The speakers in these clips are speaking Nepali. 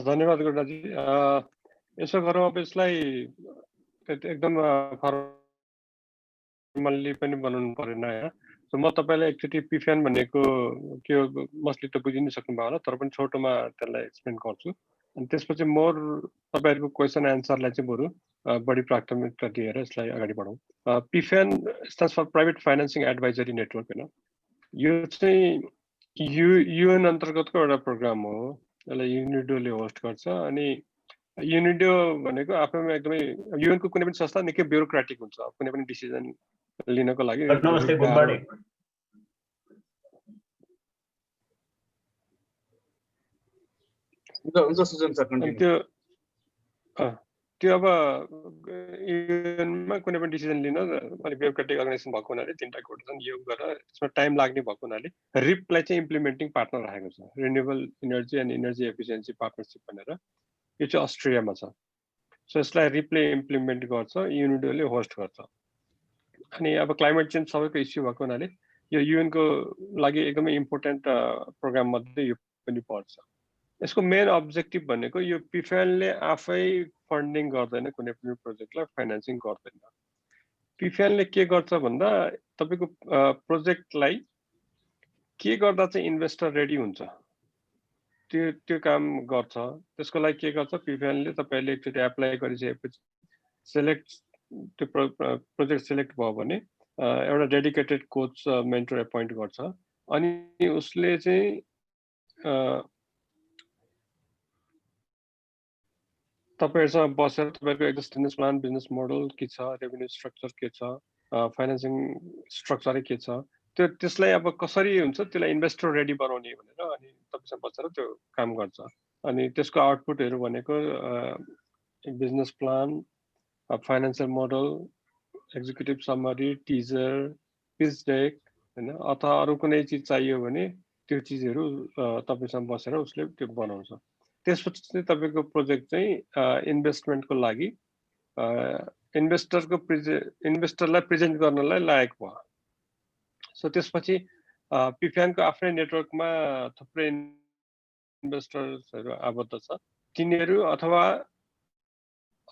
धन्यवाद गुरुजी। यसो गरौँ, अब यसलाई एकदम फर्मल्ली पनि बनाउनु परेन हैन। सो म तपाईलाई एकचोटि पिफ्यान भनेको के हो मस्टली त बुझि नै सक्नुभयो होला, तर पनि छोटोमा त्यसलाई एक्सप्लेन गर्छु। अनि त्यसपछि मोर तपाईहरुको क्वेशन एन्सरलाई चाहिँ बरु बढी प्राथमिकता दिएर यसलाई अगाडि बढाउँ। PFAN stands for private financing advisory network हैन। यो चाहिँ युएन अन्तर्गतको एउटा प्रोग्राम हो। यसलाई युनिडोले होस्ट गर्छ। अनि युनिडो भनेको आफैमा एकदमै युएनको कुनै पनि संस्था निकै ब्युरोक्रेटिक हुन्छ। कुनै पनि डिसिजन लिनको लागि नमस्ते गुम्बाडे। हुन्छ सुजन सर कन्टिन्यू। त्यो अब युएनमा कुनै पनि डिसिजन लिन अलि ब्युरोक्रेटिक अर्गनाइजेसन भएको हुनाले तीनटा कोड छन्। यो गरेर यसमा टाइम लाग्ने भएको हुनाले रिपलाई चाहिँ इम्प्लिमेन्टिङ पार्टनर राखेको छ, renewable energy and energy efficiency partnership भनेर। यो चाहिँ अस्ट्रेलियामा छ। सो यसलाई रिपले इम्प्लिमेन्ट गर्छ, युनिडोले होस्ट गर्छ। अनि अब क्लाइमेट चेन्ज सबैको इस्यु भएको हुनाले यो युएनको लागि एकदमै इम्पोर्टेन्ट प्रोग्राम मध्ये यो पनि पर्छ। यसको मेन अब्जेक्टिभ भनेको यो पिफ्यानले आफै फन्डिङ गर्दैन, कुनै पनि प्रोजेक्टलाई फाइनान्सिङ गर्दैन। पिफ्यानले के गर्छ भन्दा तपाईको प्रोजेक्टलाई के गर्दा चाहिँ इन्भेस्टर रेडी हुन्छ त्यो काम गर्छ। त्यसको लागि के गर्छ पिफ्यानले, तपाईले एकचोटि एप्लाई गरिसकेपछि सेलेक्ट त्यो प्रोजेक्ट सेलेक्ट भयो भने एउटा डेडिकेटेड कोच मेन्टर एपोइन्ट गर्छ। अनि उसले चाहिँ तपाईहरुसँग बसेर तपाईको एक्जिस्टिङ प्लान, बिजनेस मोडल के छ, रेभेन्यू स्ट्रक्चर के छ, फाइनान्सिङ स्ट्रक्चर के छ, त्यसलाई अब कसरी हुन्छ त्यसलाई इन्भेस्टर रेडी बनाउने भनेर अनि तपाईसँग बसेर त्यो काम गर्छ। अनि त्यसको आउटपुटहरु भनेको business plan, financial model, executive summary, teaser, pitch deck हैन, अथवा अरु कुनै चीज चाहियो भने त्यो चीजहरु तपाईसँग बसेर उसले त्यो बनाउँछ। त्यसपछि चाहिँ तपाईको प्रोजेक्ट चाहिँ इन्भेस्टमेन्टको लागि इन्भेस्टरलाई प्रेजेन्ट गर्नलाई लायक भयो। सो त्यसपछि पिफ्यानको आफ्नै नेटवर्कमा थुप्रै इन्भेस्टर्सहरु आबद्ध छ। तिनीहरु अथवा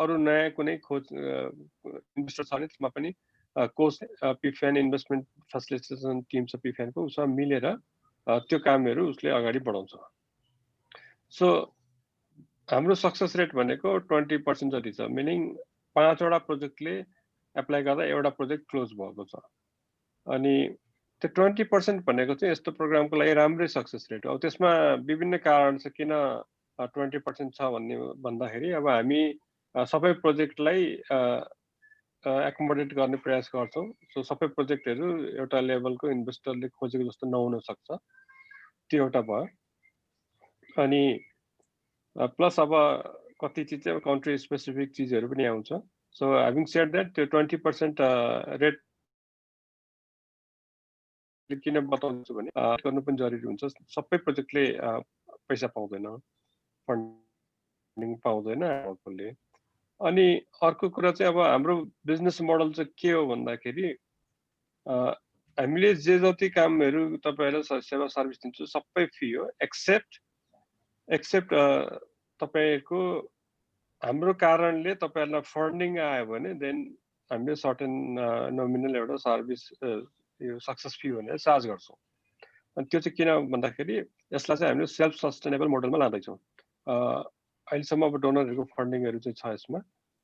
अरु नयाँ कुनै खोज इन्भेस्टर छ भने त्यसमा पनि कोच पिफ्यान इन्भेस्टमेन्ट फेसिलिटेसन टिम छ पिफ्यानको, उसँग मिलेर त्यो कामहरु उसले अगाडि बढाउँछ। सो हाम्रो सक्सेस रेट भनेको 20% जति छ, मिनिङ 5 वटा प्रोजेक्टले एप्लाई गर्दा एउटा प्रोजेक्ट क्लोज भएको छ। अनि त्यो 20% भनेको चाहिँ यस्तो प्रोग्रामको लागि राम्रै सक्सेस रेट हो। अब त्यसमा विभिन्न कारण छ किन 20% छ भन्ने भन्दाखेरि अब हामी सबै प्रोजेक्टलाई एकोमोडेट गर्ने प्रयास गर्छौं। सो सबै प्रोजेक्टहरु एउटा लेभलको इन्भेस्टरले खोजेको जस्तो नहुन सक्छ, त्यो एउटा भयो। अनि प्लस अब कति चीज चाहिँ कन्ट्री स्पेसिफिक चीजहरु पनि आउँछ। सो ह्याभिङ सेड दैट त्यो 20% रेट किन बताउँछु भने गर्नु पनि जरुरी हुन्छ। सबै प्रोजेक्टले पैसा पाउँदैन, फन्डिङ पाउँदैन आफूले। अनि अर्को कुरा चाहिँ अब हाम्रो बिजनेस मोडल चाहिँ के हो भन्दाखेरि हामीले जे जति कामहरु तपाईहरुलाई सेवा सर्भिस दिन्छु सबै फ्री हो, एक्सेप्ट तपाईको हाम्रो कारणले तपाईहरुलाई फन्डिङ आयो भने देन हामीले सर्टेन नोमिनल एउटा सर्भिस यो सक्सेस फी भनेर चार्ज गर्छौं। अनि त्यो चाहिँ किन भन्दाखेरि यसलाई चाहिँ हामीले सेल्फ सस्टेनेबल मोडलमा लाँदैछौं। अहिलेसम्म अब डोनरहरुको फन्डिङहरु चाहिँ छ यसमा,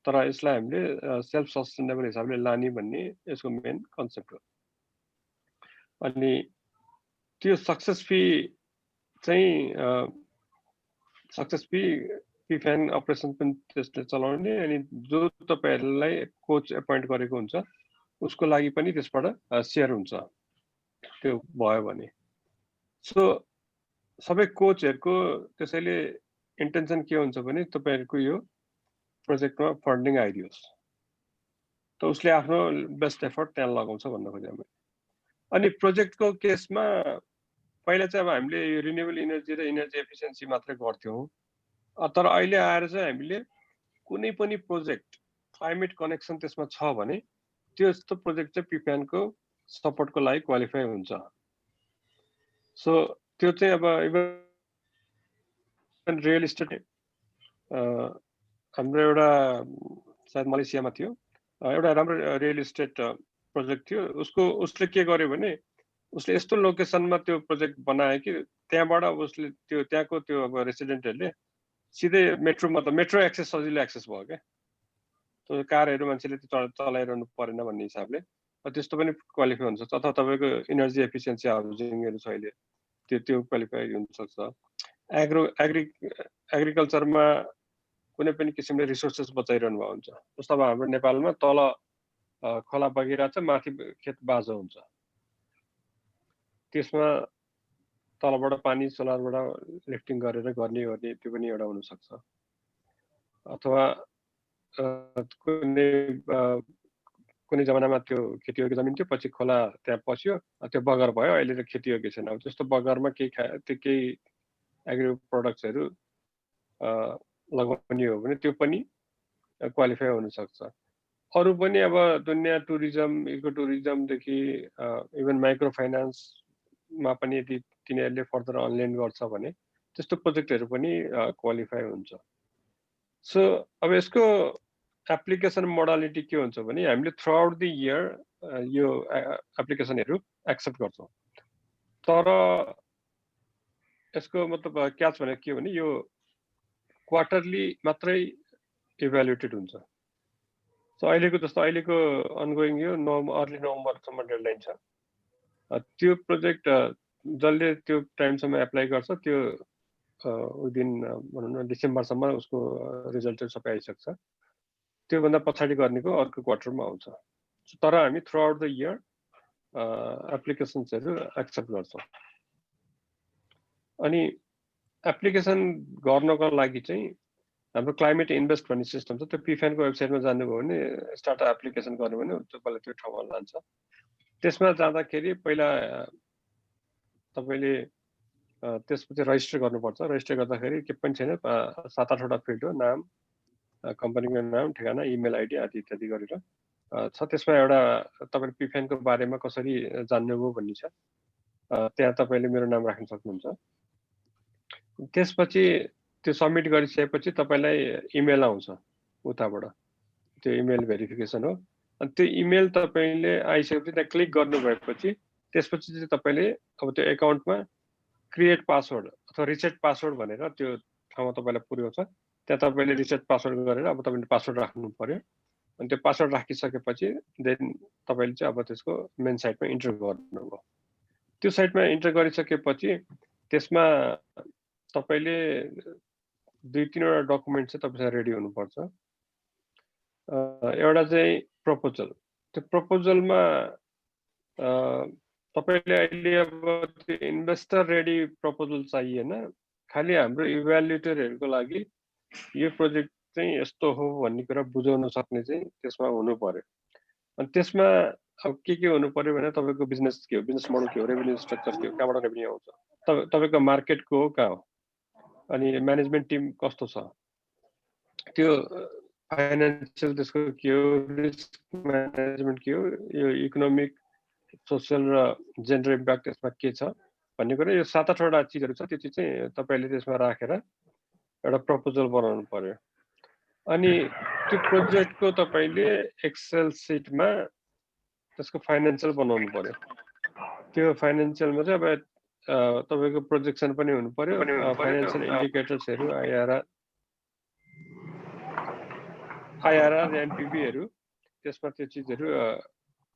तर यसलाई हामीले सेल्फ सस्टेनेबल हिसाबले लाने भन्ने यसको मेन कन्सेप्ट हो। अनि त्यो सक्सेस फी चाहिँ सक्सेस फी पिफ्यान अपरेसन पनि त्यसले चलाउने, अनि जो तपाईहरुलाई कोच एपोइन्ट गरेको हुन्छ उसको लागि पनि त्यसबाट शेयर हुन्छ त्यो भयो भने। सो सबै कोचहरुको त्यसैले इन्टेन्सन के हुन्छ भने तपाईहरुको यो प्रोजेक्टमा फन्डिङ आइदियोस्, त उसले आफ्नो बेस्ट एफर्ट त्यहाँ लगाउँछ भन्न खोजेँ मैले। अनि प्रोजेक्टको केसमा पहिला चाहिँ अब हामीले रिन्युएबल इनर्जी र इनर्जी एफिसिएन्सी मात्रै गर्थ्यौं, तर अहिले आएर चाहिँ हामीले कुनै पनि प्रोजेक्ट क्लाइमेट कनेक्सन त्यसमा छ भने त्यो यस्तो प्रोजेक्ट चाहिँ पिफ्यानको सपोर्टको लागि क्वालिफाई हुन्छ। सो त्यो चाहिँ अब इभन रियल एस्टेट हाम्रो एउटा सायद मलेसियामा थियो, एउटा राम्रो रियल इस्टेट प्रोजेक्ट थियो। उसले के गर्यो भने उसले यस्तो लोकेसनमा त्यो प्रोजेक्ट बनायो कि त्यहाँबाट उसले त्यहाँको त्यो अब रेसिडेन्टहरूले सिधै मेट्रो एक्सेस सजिलो एक्सेस भयो क्या। त्यो कारहरू मान्छेले चलाइरहनु परेन भन्ने हिसाबले त्यस्तो पनि क्वालिफाई हुन्छ। अथवा तपाईँको इनर्जी एफिसियन्सी हाउसिङहरू छ अहिले, त्यो क्वालिफाई हुनसक्छ। एग्रिकल्चरमा कुनै पनि किसिमले रिसोर्सेस बचाइरहनु भएको हुन्छ। जस्तो अब हाम्रो नेपालमा तल खोला बगिरहेछ, माथि खेत बाँझो हुन्छ, त्यसमा तलबाट पानी सोलरबाट लिफ्टिङ गरेर गर्ने त्यो पनि एउटा हुनसक्छ। अथवा कुनै जमानामा त्यो खेतीयोग्य जमिन थियो, पछि खोला त्यहाँ पस्यो, त्यो बगर भयो, अहिले त खेतीयोग्य छैन। अब त्यस्तो बगरमा केही एग्रो प्रोडक्ट्सहरू लगाउने हो भने त्यो पनि क्वालिफाई हुनसक्छ। अरू पनि अब दुनियाँ टुरिज्म, इको टुरिज्मदेखि इभन माइक्रो फाइनेन्समा पनि यदि तिनीहरूले फर्दर अनलाइन गर्छ भने त्यस्तो प्रोजेक्टहरू पनि क्वालिफाई हुन्छ। सो अब यसको एप्लिकेसन मोडालिटी के हुन्छ भने हामीले थ्रु आउट द इयर यो एप्लिकेसनहरू एक्सेप्ट गर्छौँ। तर यसको मतलब क्याच भनेको के भने यो क्वार्टरली मात्रै इभ्यालुएटेड हुन्छ। सो अहिलेको अनगोइङ यो अर्ली नोभेम्बरसम्म डेडलाइन छ। त्यो प्रोजेक्ट जसले त्यो टाइमसम्म एप्लाई गर्छ त्यो विदिन भनौँ न डिसेम्बरसम्म उसको रिजल्टहरू सबै आइसक्छ। त्योभन्दा पछाडि गर्नेको अर्को क्वार्टरमा आउँछ। तर हामी थ्रु आउट द इयर एप्लिकेसन्सहरू एक्सेप्ट गर्छौँ। अनि एप्लिकेसन गर्नको लागि चाहिँ हाम्रो क्लाइमेट इन्भेस्ट भन्ने सिस्टम छ। त्यो पिफेनको वेबसाइटमा जानुभयो भने स्टार्ट एप्लिकेसन गर्नु भने तपाईँलाई त्यो ठाउँमा लान्छ। त्यसमा जाँदाखेरि पहिला तपाईँले त्यसपछि रजिस्टर गर्नुपर्छ। रजिस्टर गर्दाखेरि के पनि छैन, 7-8वटा फिल्ड हो, नाम, कम्पनीको नाम, ठेगाना, इमेल आइडी आदि इत्यादि गरेर छ। त्यसमा एउटा तपाईँले पिफेनको बारेमा कसरी जान्नुभयो भन्ने छ, त्यहाँ तपाईँले मेरो नाम राख्न सक्नुहुन्छ। त्यसपछि त्यो सबमिट गरिसकेपछि तपाईँलाई इमेल आउँछ उताबाट, त्यो इमेल भेरिफिकेसन हो। अनि त्यो इमेल तपाईँले आइसकेपछि त्यहाँ क्लिक गर्नुभएपछि त्यसपछि चाहिँ तपाईँले अब त्यो एकाउन्टमा क्रिएट पासवर्ड अथवा रिसेट पासवर्ड भनेर त्यो ठाउँमा तपाईँलाई पुर्याउँछ। त्यहाँ तपाईँले रिसेट पासवर्ड गरेर अब तपाईँले पासवर्ड राख्नु पर्यो। अनि त्यो पासवर्ड राखिसकेपछि देन तपाईँले चाहिँ अब त्यसको मेन साइटमा इन्टर गर्नुभयो। त्यो साइटमा इन्टर गरिसकेपछि त्यसमा तपाईँले 2-3वटा डकुमेन्ट चाहिँ तपाईँसँग रेडी हुनुपर्छ। एउटा चाहिँ प्रपोजल। त्यो प्रपोजलमा तपाईँले अहिले अब त्यो इन्भेस्टर रेडी प्रपोजल चाहिएन, खालि हाम्रो इभ्यालुएटरहरूको लागि यो प्रोजेक्ट चाहिँ यस्तो हो भन्ने कुरा बुझाउन सक्ने चाहिँ त्यसमा हुनु पर्यो। अनि त्यसमा अब के हुनु पर्यो भने तपाईँको बिजनेस के हो, बिजनेस मोडल के हो, रेभेन्यू स्ट्रक्चर के हो, कहाँबाट रेभेन्यू आउँछ, तपाईँको मार्केटको हो कहाँ हो, अनि म्यानेजमेन्ट टिम कस्तो छ, त्यो फाइनेन्सियल त्यसको के हो, रिस्क म्यानेजमेन्ट के हो, यो इकोनोमिक, सोसियल र जेन्डर इम्प्याक्ट त्यसमा के छ भन्ने कुरा, यो 7-8वटा चिजहरू छ। त्यो चिज चाहिँ तपाईँले त्यसमा राखेर एउटा प्रपोजल बनाउनु पर्यो। अनि त्यो प्रोजेक्टको तपाईँले एक्सेल सिटमा त्यसको फाइनेन्सियल बनाउनु पर्यो। त्यो फाइनेन्सियलमा चाहिँ अब तपाईँको प्रोजेक्सन पनि हुनु पर्यो, फाइनेन्सियल इन्डिकेटर्सहरू, आइआरआर, एनपिभीहरू, त्यसमा त्यो चिजहरू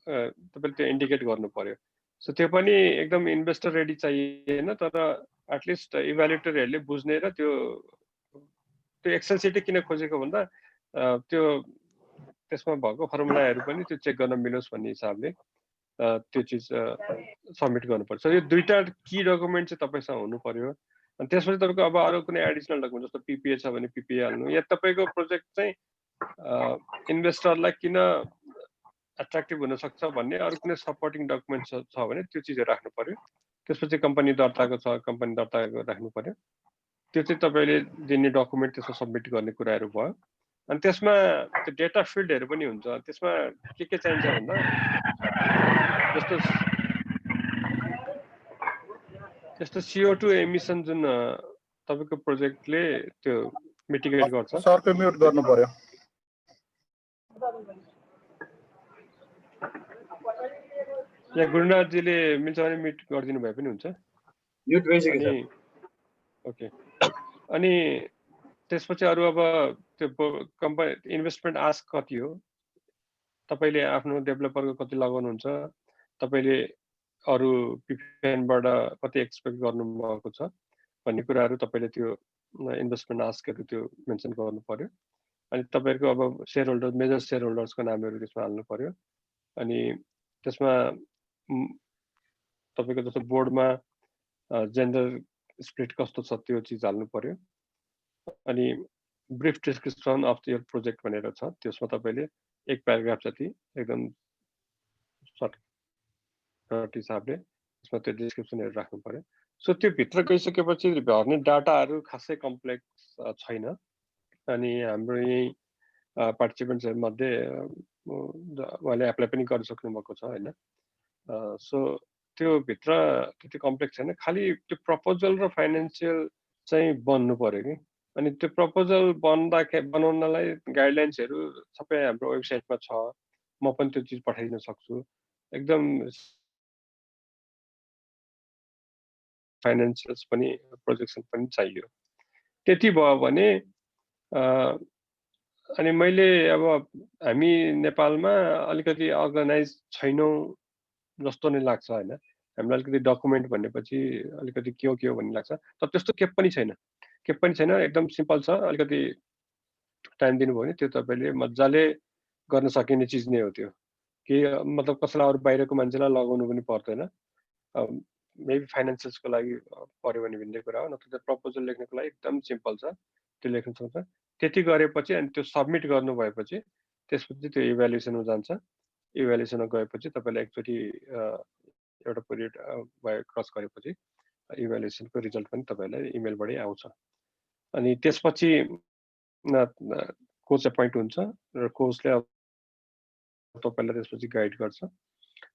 तपाईँले त्यो इन्डिकेट गर्नु पर्यो। सो त्यो पनि एकदम इन्भेस्टर रेडी चाहिएन, तर एटलिस्ट इभ्यालुएटरहरूले बुझ्ने र त्यो एक्सेल सिटै किन खोजेको भन्दा त्यो त्यसमा भएको फर्मुलाहरू पनि त्यो चेक गर्न मिलोस् भन्ने हिसाबले त्यो चिज सबमिट गर्नुपर्छ। यो 2टा की डकुमेन्ट चाहिँ तपाईँसँग हुनु पर्यो। अनि त्यसपछि तपाईँको अब अरू कुनै एडिसनल डकुमेन्ट जस्तो पिपिए छ भने पिपिए हाल्नु, या तपाईँको प्रोजेक्ट चाहिँ इन्भेस्टरलाई किन एट्र्याक्टिभ हुनसक्छ भन्ने अरू कुनै सपोर्टिङ डकुमेन्ट छ भने त्यो चिजहरू राख्नु पर्यो। त्यसपछि कम्पनी दर्ताको छ, कम्पनी दर्ताको राख्नु पर्यो। त्यो चाहिँ तपाईँले दिने डकुमेन्ट त्यसमा सबमिट गर्ने कुराहरू भयो। अनि त्यसमा त्यो डेटा फिल्डहरू पनि हुन्छ। त्यसमा के चाहिन्छ भन्दा जस्तो CO2 एमिसन जुन तपाईँको प्रोजेक्टले त्यो मिटिगेट गर्छ। सरको म्युट गर्नु पर्यो। या गुरुनाथजीले मिल्छ भने म्युट गरिदिनु भए पनि हुन्छ। म्युट भइसक्यो सर। ओके, अनि त्यसपछि अरू अब त्यो कम्पनी इन्भेस्टमेन्ट आस्क कति हो, तपाईले आफ्नो डेभलपरको कति लगाउनुहुन्छ, तपाईले अरू पिपिएनबाट कति एक्सपेक्ट गर्नुभएको छ भन्ने कुराहरू तपाईले त्यो इन्भेस्टमेन्ट आस्कहरू त्यो मेन्सन गर्नु पर्यो। अनि तपाईहरुको अब शेयर होल्डर, मेजर शेयर होल्डर्सको नामहरू त्यसमा हाल्नु पर्यो। अनि त्यसमा तपाईको जस्तो बोर्डमा जेन्डर स्प्लिट कस्तो छ त्यो चीज हाल्नु पर्यो। अनि brief description of your project भनेर छ, त्यसमा तपाईले एक प्याराग्राफ जति एकदम सर्ट हिसाबले त्यसमा त्यो डिस्क्रिप्सनहरू राख्नु पर्यो। सो त्यो भित्र गइसकेपछि भर्ने डाटाहरू खासै कम्प्लेक्स छैन। अनि हाम्रो यही पार्टिसिपेन्ट्सहरु मध्ये उहाँले एप्लाई पनि गरिसक्नु भएको छ हैन। सो त्यो भित्र त्यति कम्प्लेक्स छैन, खालि त्यो प्रपोजल र फाइनान्शियल चाहिँ बन्नु पर्यो कि। अनि त्यो प्रपोजल बनाउनलाई गाइडलाइन्सहरू सबै हाम्रो वेबसाइटमा छ, म पनि त्यो चीज पठाइदिन सक्छु। एकदम फाइनान्शियल्स पनि प्रोजेक्सन पनि चाहियो। त्यति भयो भने अनि मैले अब हामी नेपालमा अलिकति अर्गनाइज छैनौं जस्तो नै लाग्छ हैन। हामीलाई अलिकति डकुमेन्ट भनेपछि अलिकति के हो भन्ने लाग्छ, तर त्यस्तो केही पनि छैन। एकदम सिम्पल छ। अलिकति टाइम दिनुभयो भने त्यो तपाईले मज्जाले गर्न सकिने चीज नै हो त्यो। कि मतलब कसैलाई अरु बाहिरको मान्छेलाई लगाउनु पनि पर्दैन। मेबी फाइनान्शियल्सको लागि पर्यो भने भिन्दै कुरा हो, नत्र प्रपोजल लेख्नको लागि एकदम सिम्पल छ, त्यो लेख्न सक्छ। त्यति गरेपछि अनि त्यो सबमिट गर्नु भएपछि त्यसपछि त्यो इभ्यालुएसनमा जान्छ। इभ्यालुएसनमा गएपछि तपाईलाई एकचोटी एउटा पिरियड क्रस गरेपछि इभ्यालुएसनको रिजल्ट पनि तपाईलाई इमेलबाटै आउँछ। अनि त्यसपछि कोच एपोइन्ट हुन्छ र कोचले तपाईलाई त्यसपछि गाइड गर्छ।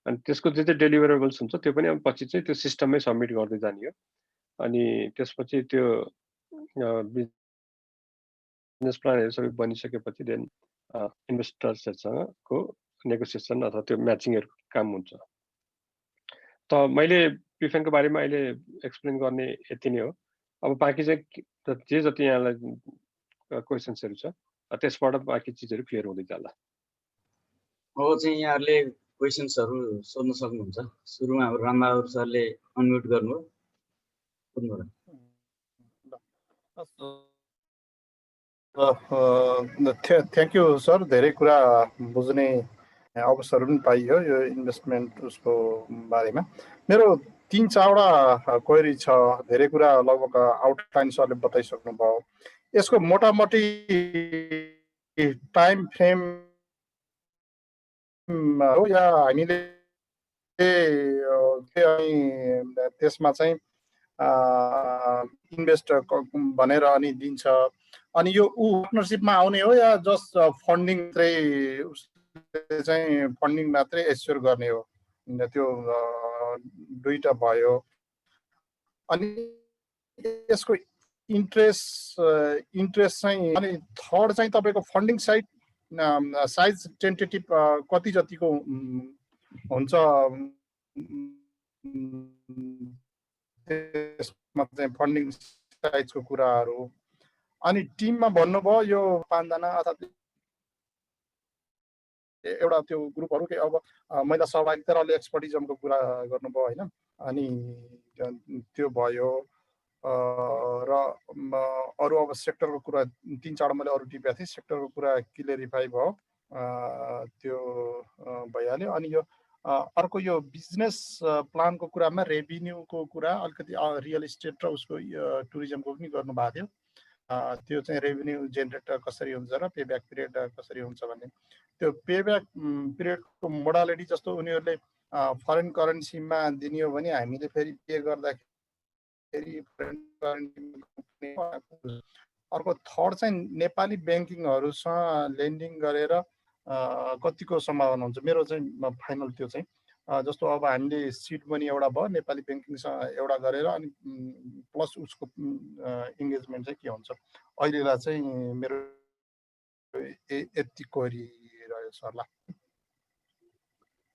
अनि त्यसको जे डेलिभरेबल्स हुन्छ त्यो पनि अब पछि चाहिँ त्यो सिस्टममै सबमिट गर्दै जाने हो। अनि त्यसपछि त्यो बिजनेस प्लानहरु सबै बनिसकेपछि देन इन्भेस्टर्सहरुसँगको नेगोसिएसन अथवा त्यो म्याचिङहरुको काम हुन्छ। त मैले पिफेनको बारेमा अहिले एक्सप्लेन गर्ने यति नै हो। अब बाँकी चाहिँ जे जति यहाँलाई क्वेशन्सहरु छ त्यसबाट बाँकी चीजहरु क्लियर हुँदै जाला। अब चाहिँ यहाँहरुले क्वेशन्सहरु सोध्न सक्नुहुन्छ। सुरुमा हाम्रो रामबहादुर सरले अनम्युट गर्नुभयो। थ्यांक यू सर, धेरै कुरा बुझ्ने अवसर पनि पाइयो यो इन्भेस्टमेन्ट उसको बारेमा। मेरो 3-4वटा क्वेरी छ। धेरै कुरा लगभग आउटलाइन सरले बताइसक्नु भयो। यसको मोटामोटी टाइम फ्रेम हो या हामीले त्यसमा चाहिँ इन्भेस्ट भनेर अनि दिन्छ, अनि यो पार्टनरशिपमा आउने हो या जस्ट फन्डिङ चाहिँ फन्डिङ मात्रै एस्योर गर्ने हो? त्यो दुईटा भयो। अनि यसको इन्ट्रेस्ट चाहिँ, अनि थर्ड चाहिँ तपाईको फन्डिङ साइज टेन्टेटिभ कति जतिको हुन्छ? त्यसमा चाहिँ फन्डिङ साइजको कुराहरू। अनि टिममा भन्नुभयो यो 5 जना अथवा एउटा त्यो ग्रुपहरु के अब महिला सहभागिता र एक्सपर्टिजमको कुरा गर्नुभयो हैन। अनि त्यो भयो र अरु अब सेक्टरको कुरा 3-4 मैले अरु टिपेको थिएँ। सेक्टरको कुरा क्लियरिफाई भयो, त्यो भइहाल्यो। अनि यो अर्को यो बिजनेस प्लानको कुरामा रेभिन्यूको कुरा अलिकति रियल इस्टेट र उसको टुरिज्मको पनि गर्नु भएको थियो। त्यो चाहिँ रेभिन्यू जेनेरेट कसरी हुन्छ र पेब्याक पिरियड कसरी हुन्छ भन्ने। त्यो पेब्याक पिरियडको मोडालिटी जस्तो उनीहरूले फरेन करेन्सीमा दिने हो भने हामीले फेरि पे गर्दाखेरि फरेन करेन्सी। अर्को थर्ड चाहिँ नेपाली ब्याङ्किङहरुसँग लेन्डिङ गरेर कतिको सम्भावना हुन्छ? मेरो चाहिँ फाइनल त्यो चाहिँ जस्तो अब हामीले सिड मनी एउटा भयो नेपाली ब्याङ्किङसँग एउटा गरेर अनि प्लस उसको इङ्गेजमेन्ट चाहिँ के हुन्छ अहिलेलाई चाहिँ मेरो यति क्वेरी रह्यो सरलाई।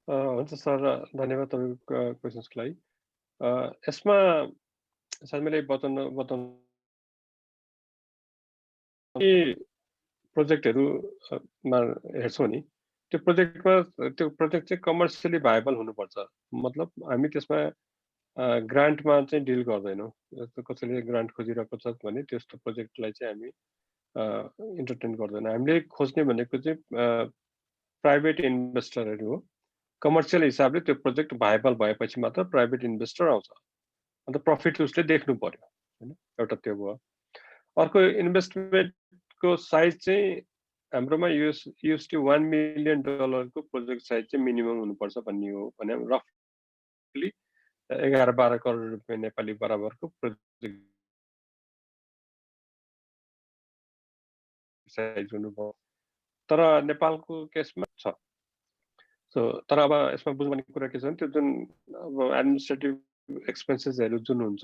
हुन्छ सर, धन्यवाद तपाईँको क्वेसन्सको लागि। यसमा सायद मैले बताउनु प्रोजेक्टहरूमा हेर्छौँ नि, त्यो प्रोजेक्ट चाहिँ कमर्सियली भाइबल हुनुपर्छ। मतलब हामी त्यसमा ग्रान्टमा चाहिँ डिल गर्दैनौँ। जस्तो कसैले ग्रान्ट खोजिरहेको छ भने त्यस्तो प्रोजेक्टलाई चाहिँ हामी इन्टरटेन गर्दैन। हामीले खोज्ने भनेको चाहिँ प्राइभेट इन्भेस्टरहरू हो। कमर्सियल हिसाबले त्यो प्रोजेक्ट भाइबल भएपछि मात्र प्राइभेट इन्भेस्टर आउँछ। अन्त प्रफिट उसले देख्नु पर्यो हैन, एउटा त्यो भयो। अर्को इन्भेस्टमेन्टको साइज चाहिँ हाम्रोमा USD $1 million को प्रोजेक्ट साइज चाहिँ मिनिमम हुनुपर्छ भन्ने हो भने रफली 11-12 करोड रुपियाँ नेपाली बराबरको प्रोजेक्ट साइज हुनुभयो। तर नेपालको केसमा छ। सो तर अब यसमा बुझ्नुपर्ने कुरा के छ भने त्यो जुन अब एडमिनिस्ट्रेटिभ एक्सपेन्सेसहरू जुन हुन्छ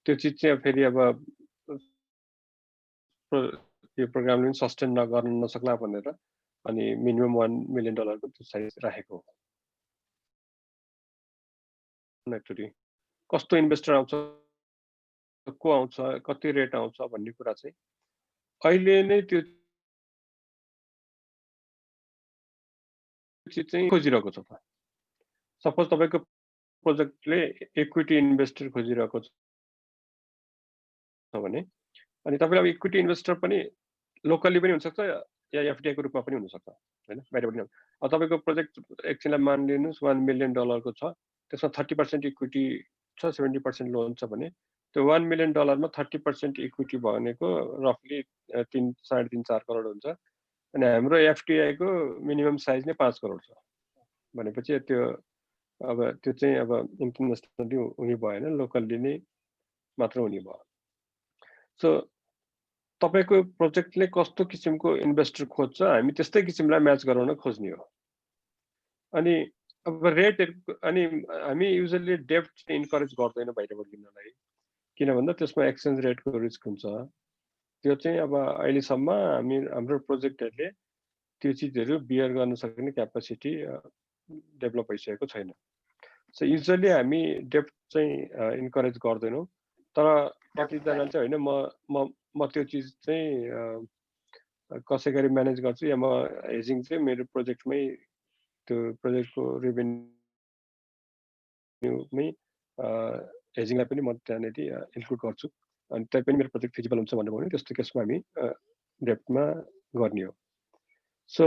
त्यो चिज चाहिँ फेरि अब यो प्रोग्रामले पनि सस्टेन गर्न नसक्ला भनेर अनि मिनिमम $1 million को त्यो साइज राखेको हो। एक्चुअली कस्तो इन्भेस्टर आउँछ, को आउँछ, कति रेट आउँछ भन्ने कुरा चाहिँ अहिले नै त्यो चिज चाहिँ खोजिरहेको छ। सपोज तपाईँको प्रोजेक्टले इक्विटी इन्भेस्टर खोजिरहेको छ भने अनि तपाईँले अब इक्विटी इन्भेस्टर पनि लोकली पनि हुनसक्छ या एफडिआई को रूपमा पनि हुनसक्छ हैन, बाहिरबाट पनि। अब तपाईँको प्रोजेक्ट एकछिनलाई मानिलिनुहोस् $1 million को छ, त्यसमा 30% इक्विटी छ, 70% लोन छ भने त्यो $1 million मा 30% इक्विटी भनेको रफली 3.5-4 करोड हुन्छ। अनि हाम्रो एफडिआई को मिनिमम साइज नै 5 करोड छ भनेपछि त्यो अब त्यो चाहिँ अब इन्टरनेसनली हुने भएन, लोकल्ली नै मात्र हुने भयो। सो तपाईको प्रोजेक्टले कस्तो किसिमको इन्भेस्टर खोज्छ हामी त्यस्तै किसिमलाई म्याच गराउन खोज्ने हो। अनि अब रेट अनि हामी युजुअली डेब्ट इन्करेज गर्दैनौँ बाहिरबाट लिनलाई, किन भन्दा त्यसमा एक्सचेन्ज रेटको रिस्क हुन्छ। त्यो चाहिँ अब अहिलेसम्म हाम्रो प्रोजेक्टहरूले त्यो चिजहरू बियर गर्न सक्ने क्यापेसिटी डेभलप भइसकेको छैन। सो युजुअली हामी डेब्ट चाहिँ इन्करेज गर्दैनौँ। तर कतिजनाले चाहिँ होइन म त्यो चिज चाहिँ कसै गरी म्यानेज गर्छु या म हेजिङ चाहिँ मेरो प्रोजेक्टमै त्यो प्रोजेक्टको रेभेन्यूमै हेजिङलाई पनि म त्यहाँनिर इन्क्लुड गर्छु। अनि त्यही पनि मेरो प्रोजेक्ट फिजिबल हुन्छ भन्नुभयो भने त्यस्तो केसमा हामी डेब्टमा गर्ने हो। सो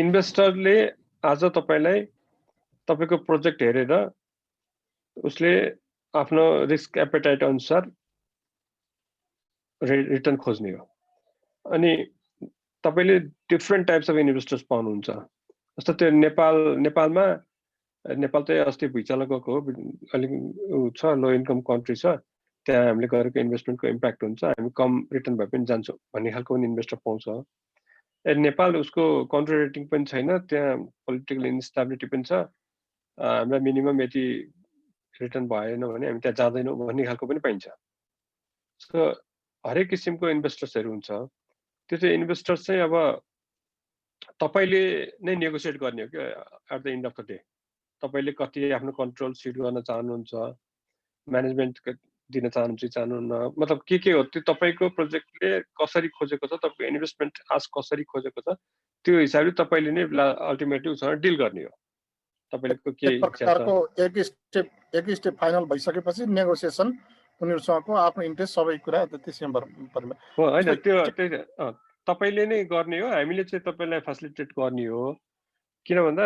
इन्भेस्टरले आज तपाईलाई तपाईको प्रोजेक्ट हेरेर उसले आफ्नो रिस्क एपेटाइट अनुसार रिटर्न खोज्ने हो। अनि तपाईले डिफरेन्ट टाइप्स अफ इन्भेस्टर्स पाउनुहुन्छ। जस्तो त्यो नेपालमा नेपाल चाहिँ अस्ति भुइँचालो गएको हो, अलिक छ लो इन्कम कन्ट्री छ, त्यहाँ हामीले गरेको इन्भेस्टमेन्टको इम्प्याक्ट हुन्छ, हामी कम रिटर्न भए पनि जान्छौँ भन्ने खालको पनि इन्भेस्टर पाउँछ। नेपाल उसको कन्ट्री रेटिङ पनि छैन, त्यहाँ पोलिटिकल इन्स्टेबिलिटी पनि छ, हामीलाई मिनिमम यति रिटर्न भएन भने हामी त्यहाँ जाँदैनौँ भन्ने खालको पनि पाइन्छ। सो हरेक किसिमको इन्भेस्टर्सहरू हुन्छ। त्यो चाहिँ इन्भेस्टर्स चाहिँ अब तपाईले नै नेगोसिएट गर्ने हो कि at the end of the day तपाईले कति आफ्नो कन्ट्रोल सिट गर्न चाहनुहुन्छ, म्यानेजमेन्ट दिन चाहनुहुन्न, मतलब के हो त्यो तपाईको प्रोजेक्टले कसरी खोजेको छ, तपाईको इन्भेस्टमेन्ट आज कसरी खोजेको छ त्यो हिसाबले तपाईले नै अल्टिमेटली उसँग डिल गर्ने हो। तपाईको के इच्छा छ एक स्टेप फाइनल भइसकेपछि नेगोसिएसन उनीहरुसँगको आफ्नो इन्ट्रेस्ट सबै कुरा त्यसैमा पर्ने हो हैन, त्यो तपाईले नै गर्ने हो, हामीले चाहिँ तपाईलाई फेसिलिटेट गर्ने हो। किन भन्दा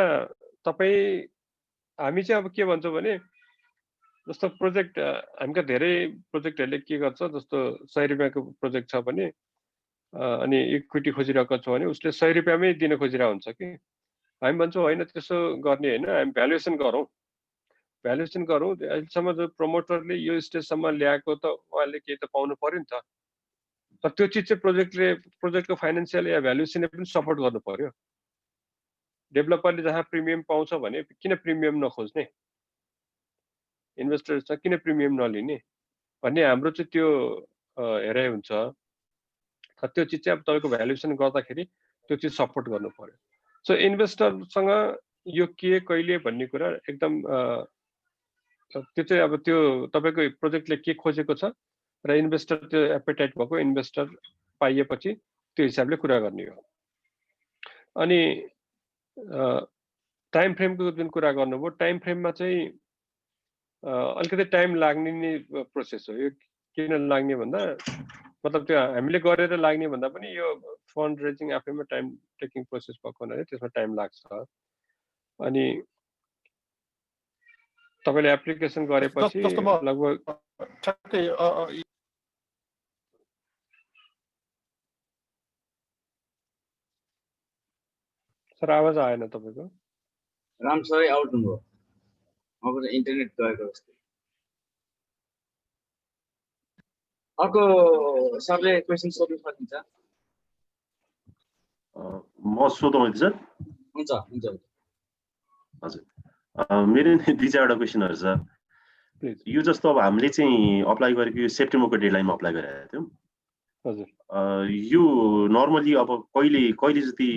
हामी चाहिँ अब के भन्छौँ भने जस्तो प्रोजेक्ट हामीका धेरै प्रोजेक्टहरूले के गर्छ, जस्तो 100 रुपैयाँको प्रोजेक्ट छ भने अनि इक्विटी खोजिरहेको छ भने उसले 100 रुपैयाँमै दिन खोजिरहेको हुन्छ कि हामी भन्छौँ होइन त्यसो गर्ने होइन, हामी भ्यालुएसन गरौँ। अहिलेसम्म जो प्रमोटरले यो स्टेजसम्म ल्याएको त उहाँले केही त पाउनु पर्यो नि त। तर त्यो चिज चाहिँ प्रोजेक्टको फाइनेन्सियल या भ्यालुएसनले पनि सपोर्ट गर्नु पर्यो। डेभलपरले जहाँ प्रिमियम पाउँछ भने किन प्रिमियम नखोज्ने, इन्भेस्टर्ससँग किन प्रिमियम नलिने भन्ने हाम्रो चाहिँ त्यो हेराइ हुन्छ। त्यो चिज चाहिँ अब तपाईँको भ्यालुएसन गर्दाखेरि त्यो चिज सपोर्ट गर्नु पर्यो। सो इन्भेस्टरसँग यो के कहिले भन्ने कुरा एकदम त्यो चाहिँ अब त्यो तपाईँको प्रोजेक्टले के खोजेको छ र इन्भेस्टर त्यो एपेटाइट भएको इन्भेस्टर पाइएपछि त्यो हिसाबले कुरा गर्ने हो। अनि टाइम फ्रेमको जुन कुरा गर्नुभयो, टाइम फ्रेममा चाहिँ अलिकति टाइम लाग्ने नै प्रोसेस हो। यो किन लाग्ने भन्दा मतलब त्यो हामीले गरेर लाग्ने भन्दा पनि यो फन्ड रेजिङ आफैमा टाइम टेकिङ प्रोसेस भएको हुनाले त्यसमा टाइम लाग्छ। अनि तपाईँले एप्लिकेसन गरेपछि लगभग ठ्याक्कै सर आवाज आएन तपाईँको। राम्रोसँगै आउट हुनुभयो, अब चाहिँ इन्टरनेट गएको जस्तो। अर्को सरले क्वेसन सोध्नु सकिन्छ? म सोधौँ है सर? हुन्छ हुन्छ हजुर, मेरो दुई चारवटा क्वेसनहरू छ। यो जस्तो अब हामीले चाहिँ अप्लाई गरेको यो सेप्टेम्बरको डेडलाइनमा अप्लाई गरेका थियौँ। हजुर, यो नर्मली अब कहिले जति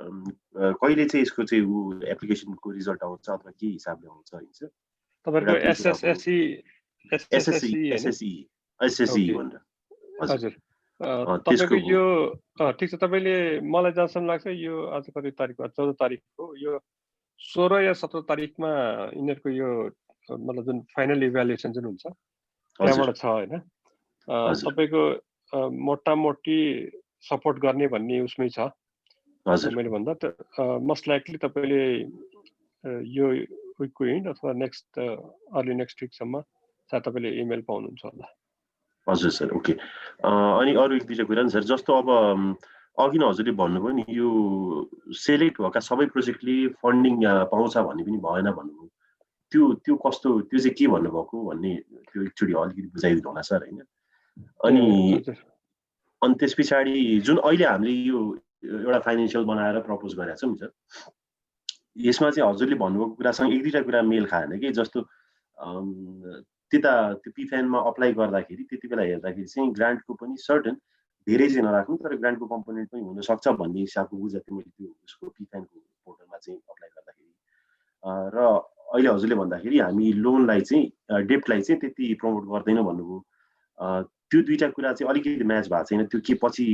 कहिले चाहिँ यसको चाहिँ एप्लिकेसनको रिजल्ट आउँछ अथवा के हिसाबले आउँछ हैन सर? तपाईँको एसएससी भनेर। हजुर, तपाईँको यो ठिक छ। तपाईँले मलाई जहाँसम्म लाग्छ यो आज कति तारिक हो, 14 तारिक हो, यो 16 या 17 तारिकमा यिनीहरूको यो मतलब जुन फाइनल इभ्यालुएसन जुन हुन्छ त्यहाँबाट छ हैन। तपाईँको मोटामोटी सपोर्ट गर्ने भन्ने उसमै छ मैले भन्दा। मोस्ट लाइकली तपाईँले यो विकको एन्ड अथवा नेक्स्ट अर्ली नेक्स्ट विकसम्म सायद तपाईँले इमेल पाउनुहुन्छ होला। हजुर सर, ओके। अनि अरू एक दुईवटा कुरा नि सर, जस्तो अब अघि नै हजुरले भन्नुभयो नि यो सेलेक्ट भएका सबै प्रोजेक्टले फन्डिङ पाउँछ भन्ने पनि भएन भन्नुभयो। त्यो कस्तो, त्यो चाहिँ के भन्नुभएको भन्ने त्यो एकचोटि अलिकति बुझाइदिनु होला सर हैन? अनि त्यस पछाडि जुन अहिले हामीले यो एउटा फाइनेन्सियल बनाएर प्रपोज गरेका छौँ नि सर, यसमा चाहिँ हजुरले भन्नुभएको कुरासँग एक दुईवटा कुरा मेल खाएन कि। जस्तो त्यता त्यो पिफ्यानमा अप्लाई गर्दाखेरि त्यति बेला हेर्दाखेरि चाहिँ ग्रान्टको पनि सर्टन धेरै चाहिँ नराख्नु तर ग्रान्टको कम्पोनेन्ट पनि हुनसक्छ भन्ने हिसाबको बुझेको थिएँ मैले त्यो उसको पिफ्यानको पोर्टलमा चाहिँ अप्लाई गर्दाखेरि। र अहिले हजुरले भन्दाखेरि हामी लोनलाई चाहिँ डेप्टलाई चाहिँ त्यति प्रमोट गर्दैन भन्नुभयो। त्यो दुईवटा कुरा चाहिँ अलिकति म्याच भएको छैन। त्यो के पछि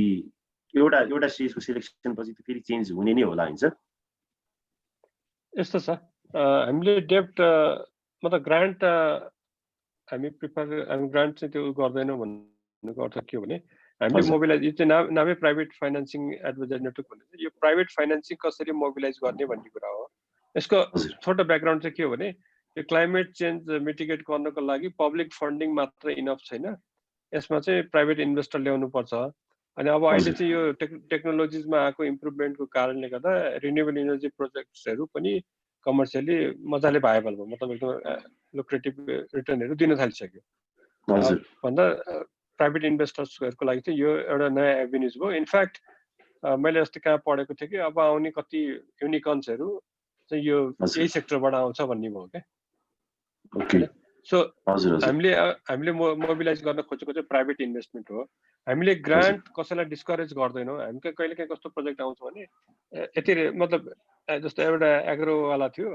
एउटा स्टेजको सिलेक्सन पछि त फेरि चेन्ज हुने नै होला हैन सर? यस्तो छ, हामीले डेप्ट मतलब ग्रान्ट हामी ग्रान्ट चाहिँ त्यो गर्दैनौँ भन्नुको अर्थ के हो भने हामीले मोबिलाइज, यो चाहिँ नामै प्राइभेट फाइनेन्सिङ एडभाइजर नेटवर्क भन्ने, यो प्राइभेट फाइनेन्सिङ कसरी मोबिलाइज गर्ने भन्ने कुरा हो। यसको छोटो ब्याकग्राउन्ड चाहिँ के हो भने यो क्लाइमेट चेन्ज मिटिगेट गर्नको लागि पब्लिक फन्डिङ मात्र इनफ छैन, यसमा चाहिँ प्राइभेट इन्भेस्टर ल्याउनु पर्छ। अनि अब अहिले चाहिँ यो टेक्नोलोजिजमा आएको इम्प्रुभमेन्टको कारणले गर्दा रिन्युएबल इनर्जी प्रोजेक्ट्सहरू पनि कमर्सियली मजाले भाइबल भयो, मतलब एकदम लुक्रेटिभ रिटर्नहरू दिन थालिसक्यो। भन्दा प्राइभेट इन्भेस्टर्सहरूको लागि चाहिँ यो एउटा नयाँ एभिन्युज भयो। इनफ्याक्ट मैले अस्ति कहाँ पढेको थिएँ कि अब आउने कति युनिकर्न्सहरू चाहिँ यो यही सेक्टरबाट आउँछ भन्ने भयो क्या। सो हामीले मोबिलाइज गर्न खोजेको चाहिँ प्राइभेट इन्भेस्टमेन्ट हो। हामीले ग्रान्ट कसैलाई डिस्करेज गर्दैनौँ। हामी कहिले काहीँ कस्तो प्रोजेक्ट आउँछ भने यति मतलब जस्तो एउटा एग्रोवाला थियो,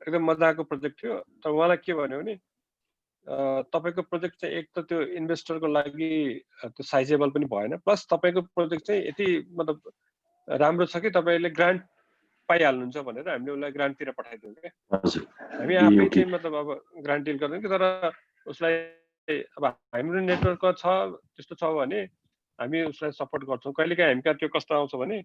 एकदम मजाको प्रोजेक्ट थियो, तर उहाँलाई के भन्यो भने तपाईँको प्रोजेक्ट चाहिँ एक त त्यो इन्भेस्टरको लागि त्यो साइजेबल पनि भएन, प्लस तपाईँको प्रोजेक्ट चाहिँ यति मतलब राम्रो छ कि तपाईँले ग्रान्ट पाइहाल्नुहुन्छ भनेर हामीले उसलाई ग्रान्टतिर पठाइदियौँ क्या। हामी आफै चाहिँ मतलब अब ग्रान्ट डिल गर्दैनौँ कि, तर उसलाई अब हाम्रो नेटवर्कमा छ त्यस्तो छ भने हामी उसलाई सपोर्ट गर्छौँ। कहिलेकाहीँ हामी कहाँ त्यो कस्तो आउँछ भने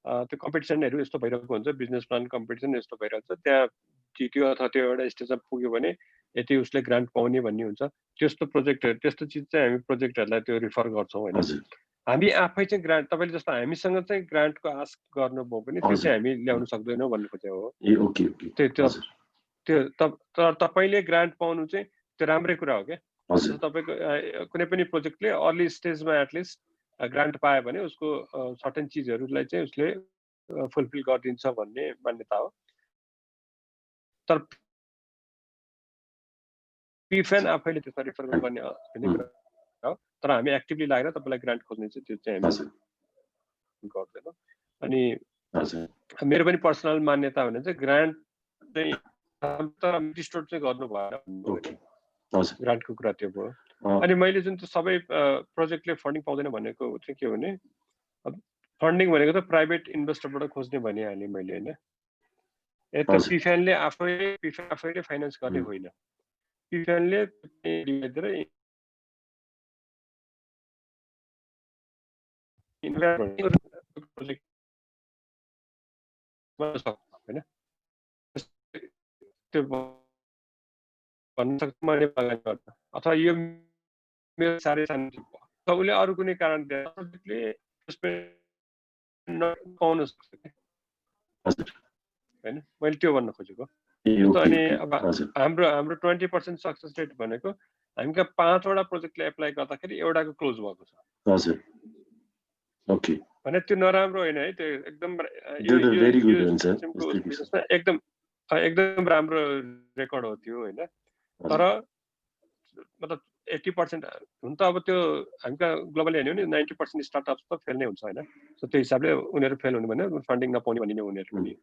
त्यो कम्पिटिसनहरू यस्तो भइरहेको हुन्छ, बिजनेस प्लान कम्पिटिसन यस्तो भइरहेको छ, त्यहाँ जित्यो अथवा त्यो एउटा स्टेजमा पुग्यो भने यति उसले ग्रान्ट पाउने भन्ने हुन्छ। त्यस्तो प्रोजेक्टहरू, त्यस्तो चिज चाहिँ हामी प्रोजेक्टहरूलाई त्यो रिफर गर्छौँ होइन। हामी आफै चाहिँ ग्रान्ट, तपाईँले जस्तो हामीसँग चाहिँ ग्रान्टको आश गर्नुभयो भने त्यो चाहिँ हामी ल्याउन सक्दैनौँ भन्ने खोजेको हो। त्यो तपाईँले ग्रान्ट पाउनु चाहिँ त्यो राम्रै कुरा हो क्या। तपाईँको कुनै पनि प्रोजेक्टले अर्ली स्टेजमा एटलिस्ट ग्रान्ट पायो भने उसको सर्टेन चिजहरूलाई चाहिँ उसले फुलफिल गरिदिन्छ भन्ने मान्यता हो। तर पिफेन आफैले त्यसमा रिफर गर्ने भन्ने कुरा हो। तर हामी एक्टिभली लागेर तपाईँलाई ग्रान्ट खोज्ने चाहिँ त्यो चाहिँ हामी गर्दैनौँ। अनि मेरो पनि पर्सनल मान्यता भने चाहिँ ग्रान्ट चाहिँ डिस्टोर्ट चाहिँ गर्नु भएन, ग्रान्टको कुरा त्यो भयो। अनि मैले जुन त्यो सबै प्रोजेक्टले फन्डिङ पाउँदैन भनेको चाहिँ के हो भने फन्डिङ भनेको त प्राइभेट इन्भेस्टरबाट खोज्ने भनिहालेँ मैले होइन। त्यो पिफेनले आफैले फाइनेन्स गर्ने होइन। पिफेनले प्रोजेक्ट होइन त्यो भन्न सक्छ मैले लगानी गर्न, अथवा यो मेरो साह्रै सानो उसले अरू कुनै कारण प्रोजेक्टले पाउन सक्छ होइन, मैले त्यो भन्न खोजेको। अनि अब हाम्रो 20% सक्सेस रेट भनेको हामी कहाँ 5 वटा प्रोजेक्टले एप्लाई गर्दाखेरि एउटाको क्लोज भएको छ भने त्यो नराम्रो होइन है, त्यो एकदम एकदम राम्रो रेकर्ड हो त्यो होइन। तर मतलब 80% हुन त अब त्यो हामी कहाँ ग्लोबली हेर्ने भने 90% स्टार्टअप्स त फेल नै हुन्छ होइन। सो त्यो हिसाबले उनीहरू फेल हुने भने फन्डिङ नपाउने भन्ने उनीहरू पनि।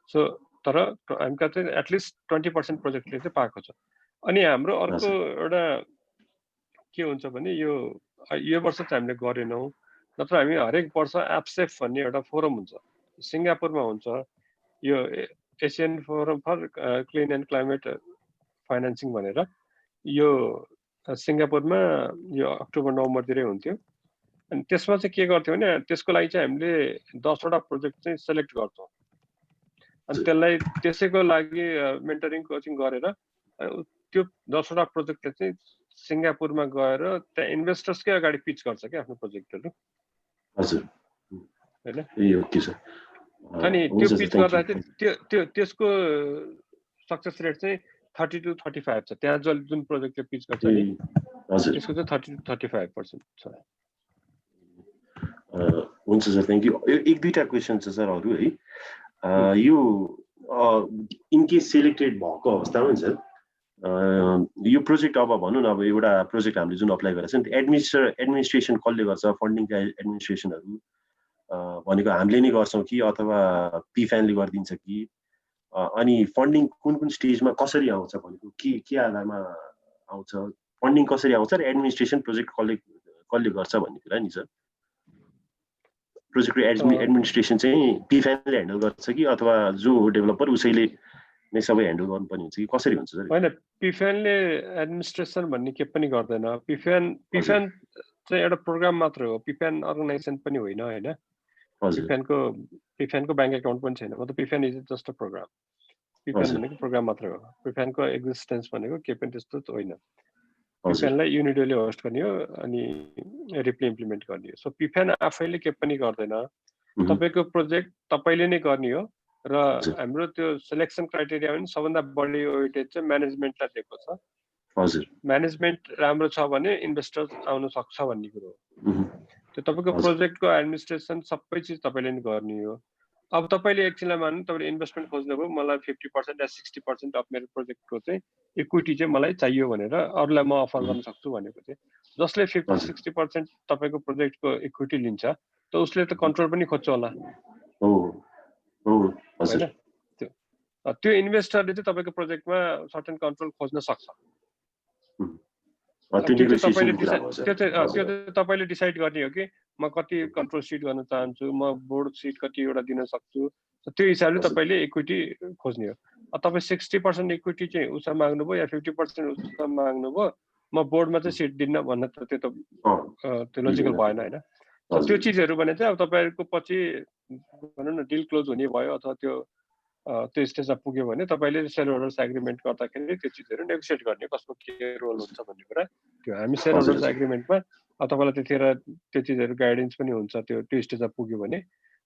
सो तर हामी कहाँ चाहिँ एटलिस्ट 20% प्रोजेक्टले चाहिँ पाएको छ। अनि हाम्रो अर्को एउटा के हुन्छ भने यो वर्ष चाहिँ हामीले गरेनौँ, नत्र हामी हरेक वर्ष एप्सेफ भन्ने एउटा फोरम हुन्छ सिङ्गापुरमा हुन्छ, यो Asian forum for clean and climate financing भनेर यो सिङ्गापुरमा यो अक्टोबर-नोभेम्बरतिरै हुन्थ्यो। अनि त्यसमा चाहिँ के गर्थ्यो भने त्यसको लागि चाहिँ हामीले 10 वटा प्रोजेक्ट चाहिँ सेलेक्ट गर्छौँ अनि त्यसलाई त्यसैको लागि मेन्टरिङ कोचिङ गरेर त्यो 10 वटा प्रोजेक्टले चाहिँ सिङ्गापुरमा गएर त्यहाँ इन्भेस्टर्सकै अगाडि पिच गर्छ क्या आफ्नो प्रोजेक्टहरू हैन। अनि त्यो पिच गर्दा चाहिँ त्यसको सक्सेस रेट चाहिँ 30 to 35 छ। त्यहाँ जुन प्रोजेक्टले पिच गर्छ नि त्यसको चाहिँ 30 to 35% छ। हुन्छ सर, थ्याङ्क यू। एक दुईटा क्वेसन छ सर अरू है। यो इन केस सेलेक्टेड भएको अवस्थामा नि सर यो प्रोजेक्ट अब भनौँ न, अब एउटा प्रोजेक्ट हामीले जुन अप्लाई गरेको छ नि एडमिनिस्ट्रेसन कसले गर्छ, फन्डिङका एडमिनिस्ट्रेसनहरू भनेको हामीले नै गर्छौँ कि अथवा पिफ्यानले गरिदिन्छ कि, अनि फन्डिङ कुन स्टेजमा कसरी आउँछ भनेको के आधारमा आउँछ, फन्डिङ कसरी आउँछ र एडमिनिस्ट्रेसन प्रोजेक्ट कसले गर्छ भन्ने कुरा नि सर। प्रोजेक्टको एडमिनिस्ट्रेसन चाहिँ पिफ्यानले ह्यान्डल गर्छ कि अथवा जो डेभलपर उसैले नै सबै ह्यान्डल गर्नुपर्ने हुन्छ कि कसरी हुन्छ सर? होइन, पिफ्यानले एडमिनिस्ट्रेसन भन्ने के पनि गर्दैन। पिफ्यान चाहिँ एउटा प्रोग्राम मात्र हो, पिफ्यान अर्गनाइजेसन पनि होइन होइन। पिफ्यानको ब्याङ्क एकाउन्ट पनि छैन, मतलब पिफ्यान इज जस्ट अ प्रोग्राम। पिफ्यान भनेको प्रोग्राम मात्रै हो, पिफ्यानको एक्जिस्टेन्स भनेको के पनि त्यस्तो होइन। पिफ्यानलाई युनिडोले होस्ट गर्ने हो अनि रिप्ले इम्प्लिमेन्ट गर्ने हो। सो पिफ्यान आफैले के पनि गर्दैन, तपाईँको प्रोजेक्ट तपाईँले नै गर्ने हो। र हाम्रो त्यो सिलेक्सन क्राइटेरिया पनि सबभन्दा बढी वेटेज चाहिँ म्यानेजमेन्टलाई दिएको छ। म्यानेजमेन्ट राम्रो छ भने इन्भेस्टर आउन सक्छ भन्ने कुरो हो। त्यो तपाईँको प्रोजेक्टको एडमिनिस्ट्रेसन सबै चिज तपाईँले नै गर्ने हो। अब तपाईँले एकछिनलाई मान्नु तपाईँले इन्भेस्टमेन्ट खोज्नुभयो, मलाई 50% या 60% अफ मेरो प्रोजेक्टको चाहिँ इक्विटी चाहिँ मलाई चाहियो भनेर अरूलाई म अफर गर्न सक्छु भनेको चाहिँ जसले 50-60% तपाईँको प्रोजेक्टको इक्विटी लिन्छ त उसले त कन्ट्रोल पनि खोज्छ होला होइन। त्यो इन्भेस्टरले चाहिँ तपाईँको प्रोजेक्टमा सर्टेन कन्ट्रोल खोज्न सक्छ। त्यो तपाईँले डिसाइड गर्ने हो कि म कति कन्ट्रोल सिट गर्न चाहन्छु, म बोर्ड सिट कतिवटा दिन सक्छु, त्यो हिसाबले तपाईँले इक्विटी खोज्ने हो। तपाईँ 60% इक्विटी चाहिँ उसमा माग्नुभयो या 50% उसमा माग्नुभयो, म बोर्डमा चाहिँ सिट दिन्न भन्न त त्यो लोजिकल भएन होइन। त्यो चिजहरू भने चाहिँ अब तपाईँहरूको पछि भनौँ न डिल क्लोज हुने भयो अथवा त्यो स्टेजमा पुग्यो भने तपाईँले सेयर होल्डर्स एग्रिमेन्ट गर्दाखेरि त्यो चिजहरू नेगोसिएट गर्ने कसको के रोल हुन्छ भन्ने कुरा त्यो हामी सेयर होल्डर्स एग्रिमेन्टमा तपाईँलाई त्यतिखेर त्यो चिजहरू गाइडेन्स पनि हुन्छ त्यो स्टेजमा पुग्यो भने।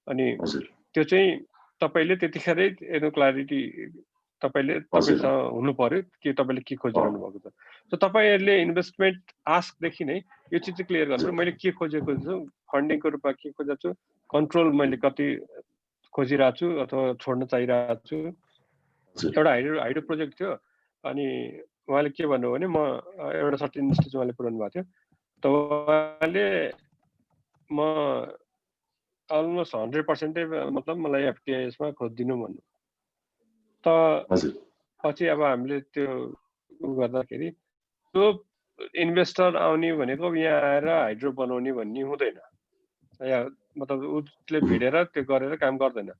अनि त्यो चाहिँ तपाईँले त्यतिखेरै हेर्नु क्ल्यारिटी तपाईँसँग हुनु पर्यो कि तपाईँले के खोजिरहनु भएको छ। सो तपाईँहरूले इन्भेस्टमेन्ट आस्कदेखि नै यो चिज चाहिँ क्लियर गर्नु, मैले के खोजेको छु, फन्डिङको रूपमा के खोजेको छु, कन्ट्रोल मैले खोजिरहेको छु अथवा छोड्न चाहिरहेको छु। हजुर एउटा हाइड्रो प्रोजेक्ट थियो, अनि उहाँले के भन्नुभयो भने म एउटा सर्टेन स्टेज उहाँले पुऱ्याउनु भएको थियो, त उहाँले म अलमोस्ट 100% मतलब मलाई एफटिआइएसमा खोजिदिनु भन्नु। त हजुर पछि अब हामीले त्यो गर्दाखेरि त्यो इन्भेस्टर आउने भनेको यहाँ आएर हाइड्रो बनाउने भन्ने हुँदैन, या मतलब उसले भिडेर त्यो गरेर काम गर्दैन।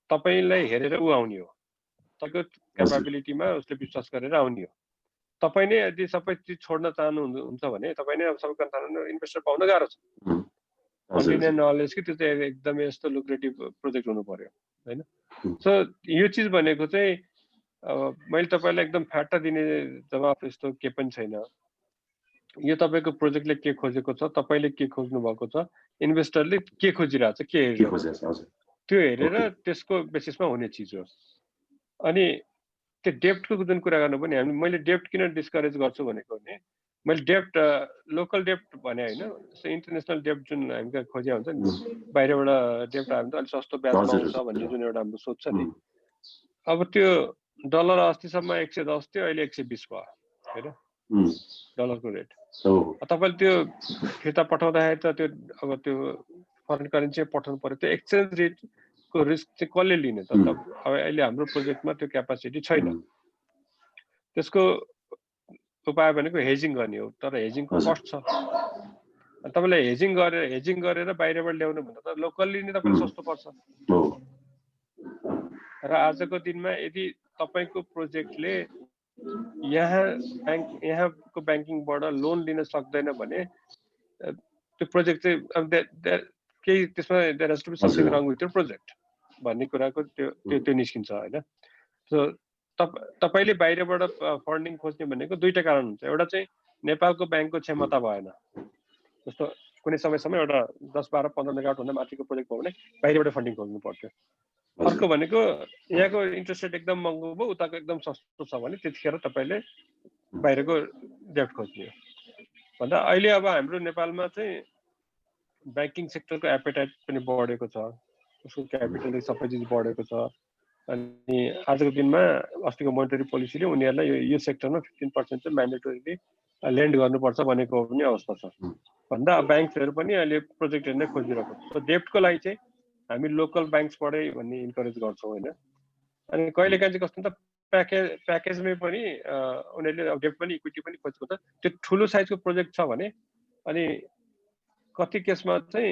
तपाईँलाई हेरेर ऊ आउने हो, तपाईँको क्यापाबिलिटीमा उसले विश्वास गरेर आउने हो। तपाईँ नै यदि सबै चिज छोड्न चाहनुहुन्छ भने तपाईँ नै अब सबै गर्न इन्भेस्टर पाउन गाह्रो छ। कन्टिनेन्ट नलेज कि त्यो चाहिँ एकदमै यस्तो लुक्रेटिभ प्रोजेक्ट हुनु पर्यो होइन। सो यो चिज भनेको चाहिँ मैले तपाईँलाई एकदम फ्याट्टा दिने जवाफ यस्तो के पनि छैन। यो तपाईँको प्रोजेक्टले के खोजेको छ, तपाईँले के खोज्नु भएको छ, इन्भेस्टरले के खोजिरहेको छ, के हेरिरहेको छ, त्यो हेरेर त्यसको बेसिसमा हुने चिज हो। अनि त्यो डेप्टको जुन कुरा गर्नु पनि मैले डेप्ट किन डिस्करेज गर्छु भनेको भने मैले डेप्ट लोकल डेप्ट भने होइन, इन्टरनेसनल डेप्ट जुन हामीले खोजिया हुन्छ नि, बाहिरबाट डेप्ट आयो भने त अलिक सस्तो ब्याजमा आउँछ भन्ने जुन एउटा हाम्रो सोच छ नि, अब त्यो डलर अस्तिसम्म 110 थियो, अहिले 120 भयो होइन डलरको रेट। तपाईँले त्यो फिर्ता पठाउँदाखेरि त त्यो अब त्यो फरेन करेन्सी पठाउनु पर्यो, त्यो एक्सचेन्ज रेटको रिस्क चाहिँ कसले लिने त? अब अहिले हाम्रो प्रोजेक्टमा त्यो क्यापासिटी छैन। त्यसको उपाय भनेको हेजिङ गर्ने हो, तर हेजिङको कस्ट छ। तपाईँले हेजिङ गरेर बाहिरबाट ल्याउनु भन्दा त लोकल्ली नै तपाईँलाई सस्तो पर्छ। र आजको दिनमा यदि तपाईँको प्रोजेक्टले यहाँको ब्याङ्किङबाट लोन लिन सक्दैन भने त्यो प्रोजेक्ट चाहिँ केही त्यसमा there has to be something wrong with your project भन्ने कुराको त्यो निस्किन्छ होइन। सो तपाईँले बाहिरबाट फन्डिङ खोज्ने भनेको दुईटा कारण हुन्छ। एउटा चाहिँ नेपालको ब्याङ्कको क्षमता भएन, जस्तो कुनै समयसम्म एउटा 10, 12, 15 मेगावाट भन्दा माथिको प्रोजेक्ट भयो भने बाहिरबाट फन्डिङ खोज्नु पर्थ्यो। अर्को भनेको यहाँको इन्ट्रेस्ट रेट एकदम महँगो भयो, उताको एकदम सस्तो छ भने त्यतिखेर तपाईँले बाहिरको डेप्ट खोज्ने हो भन्दा अहिले अब हाम्रो नेपालमा चाहिँ ब्याङ्किङ सेक्टरको एपेटाइट पनि बढेको छ, उसको क्यापिटल सबै चिज बढेको छ। अनि आजको दिनमा अस्तिको मोनेटरी पोलिसीले उनीहरूलाई यो सेक्टरमा 15% चाहिँ म्यान्डेटोरीली लेन्ड गर्नुपर्छ भनेको पनि अवस्था छ भन्दा ब्याङ्कहरू पनि अहिले प्रोजेक्टहरू नै खोजिरहेको छ। डेप्टको लागि चाहिँ हामी लोकल ब्याङ्क्सबाटै भन्ने इन्करेज गर्छौँ होइन। अनि कहिलेकाहीँ चाहिँ कस्तो त प्याकेजमै पनि उनीहरूले अब डेप्ट पनि इक्विटी पनि खोजेको छ। त्यो ठुलो साइजको प्रोजेक्ट छ भने अनि कति केसमा चाहिँ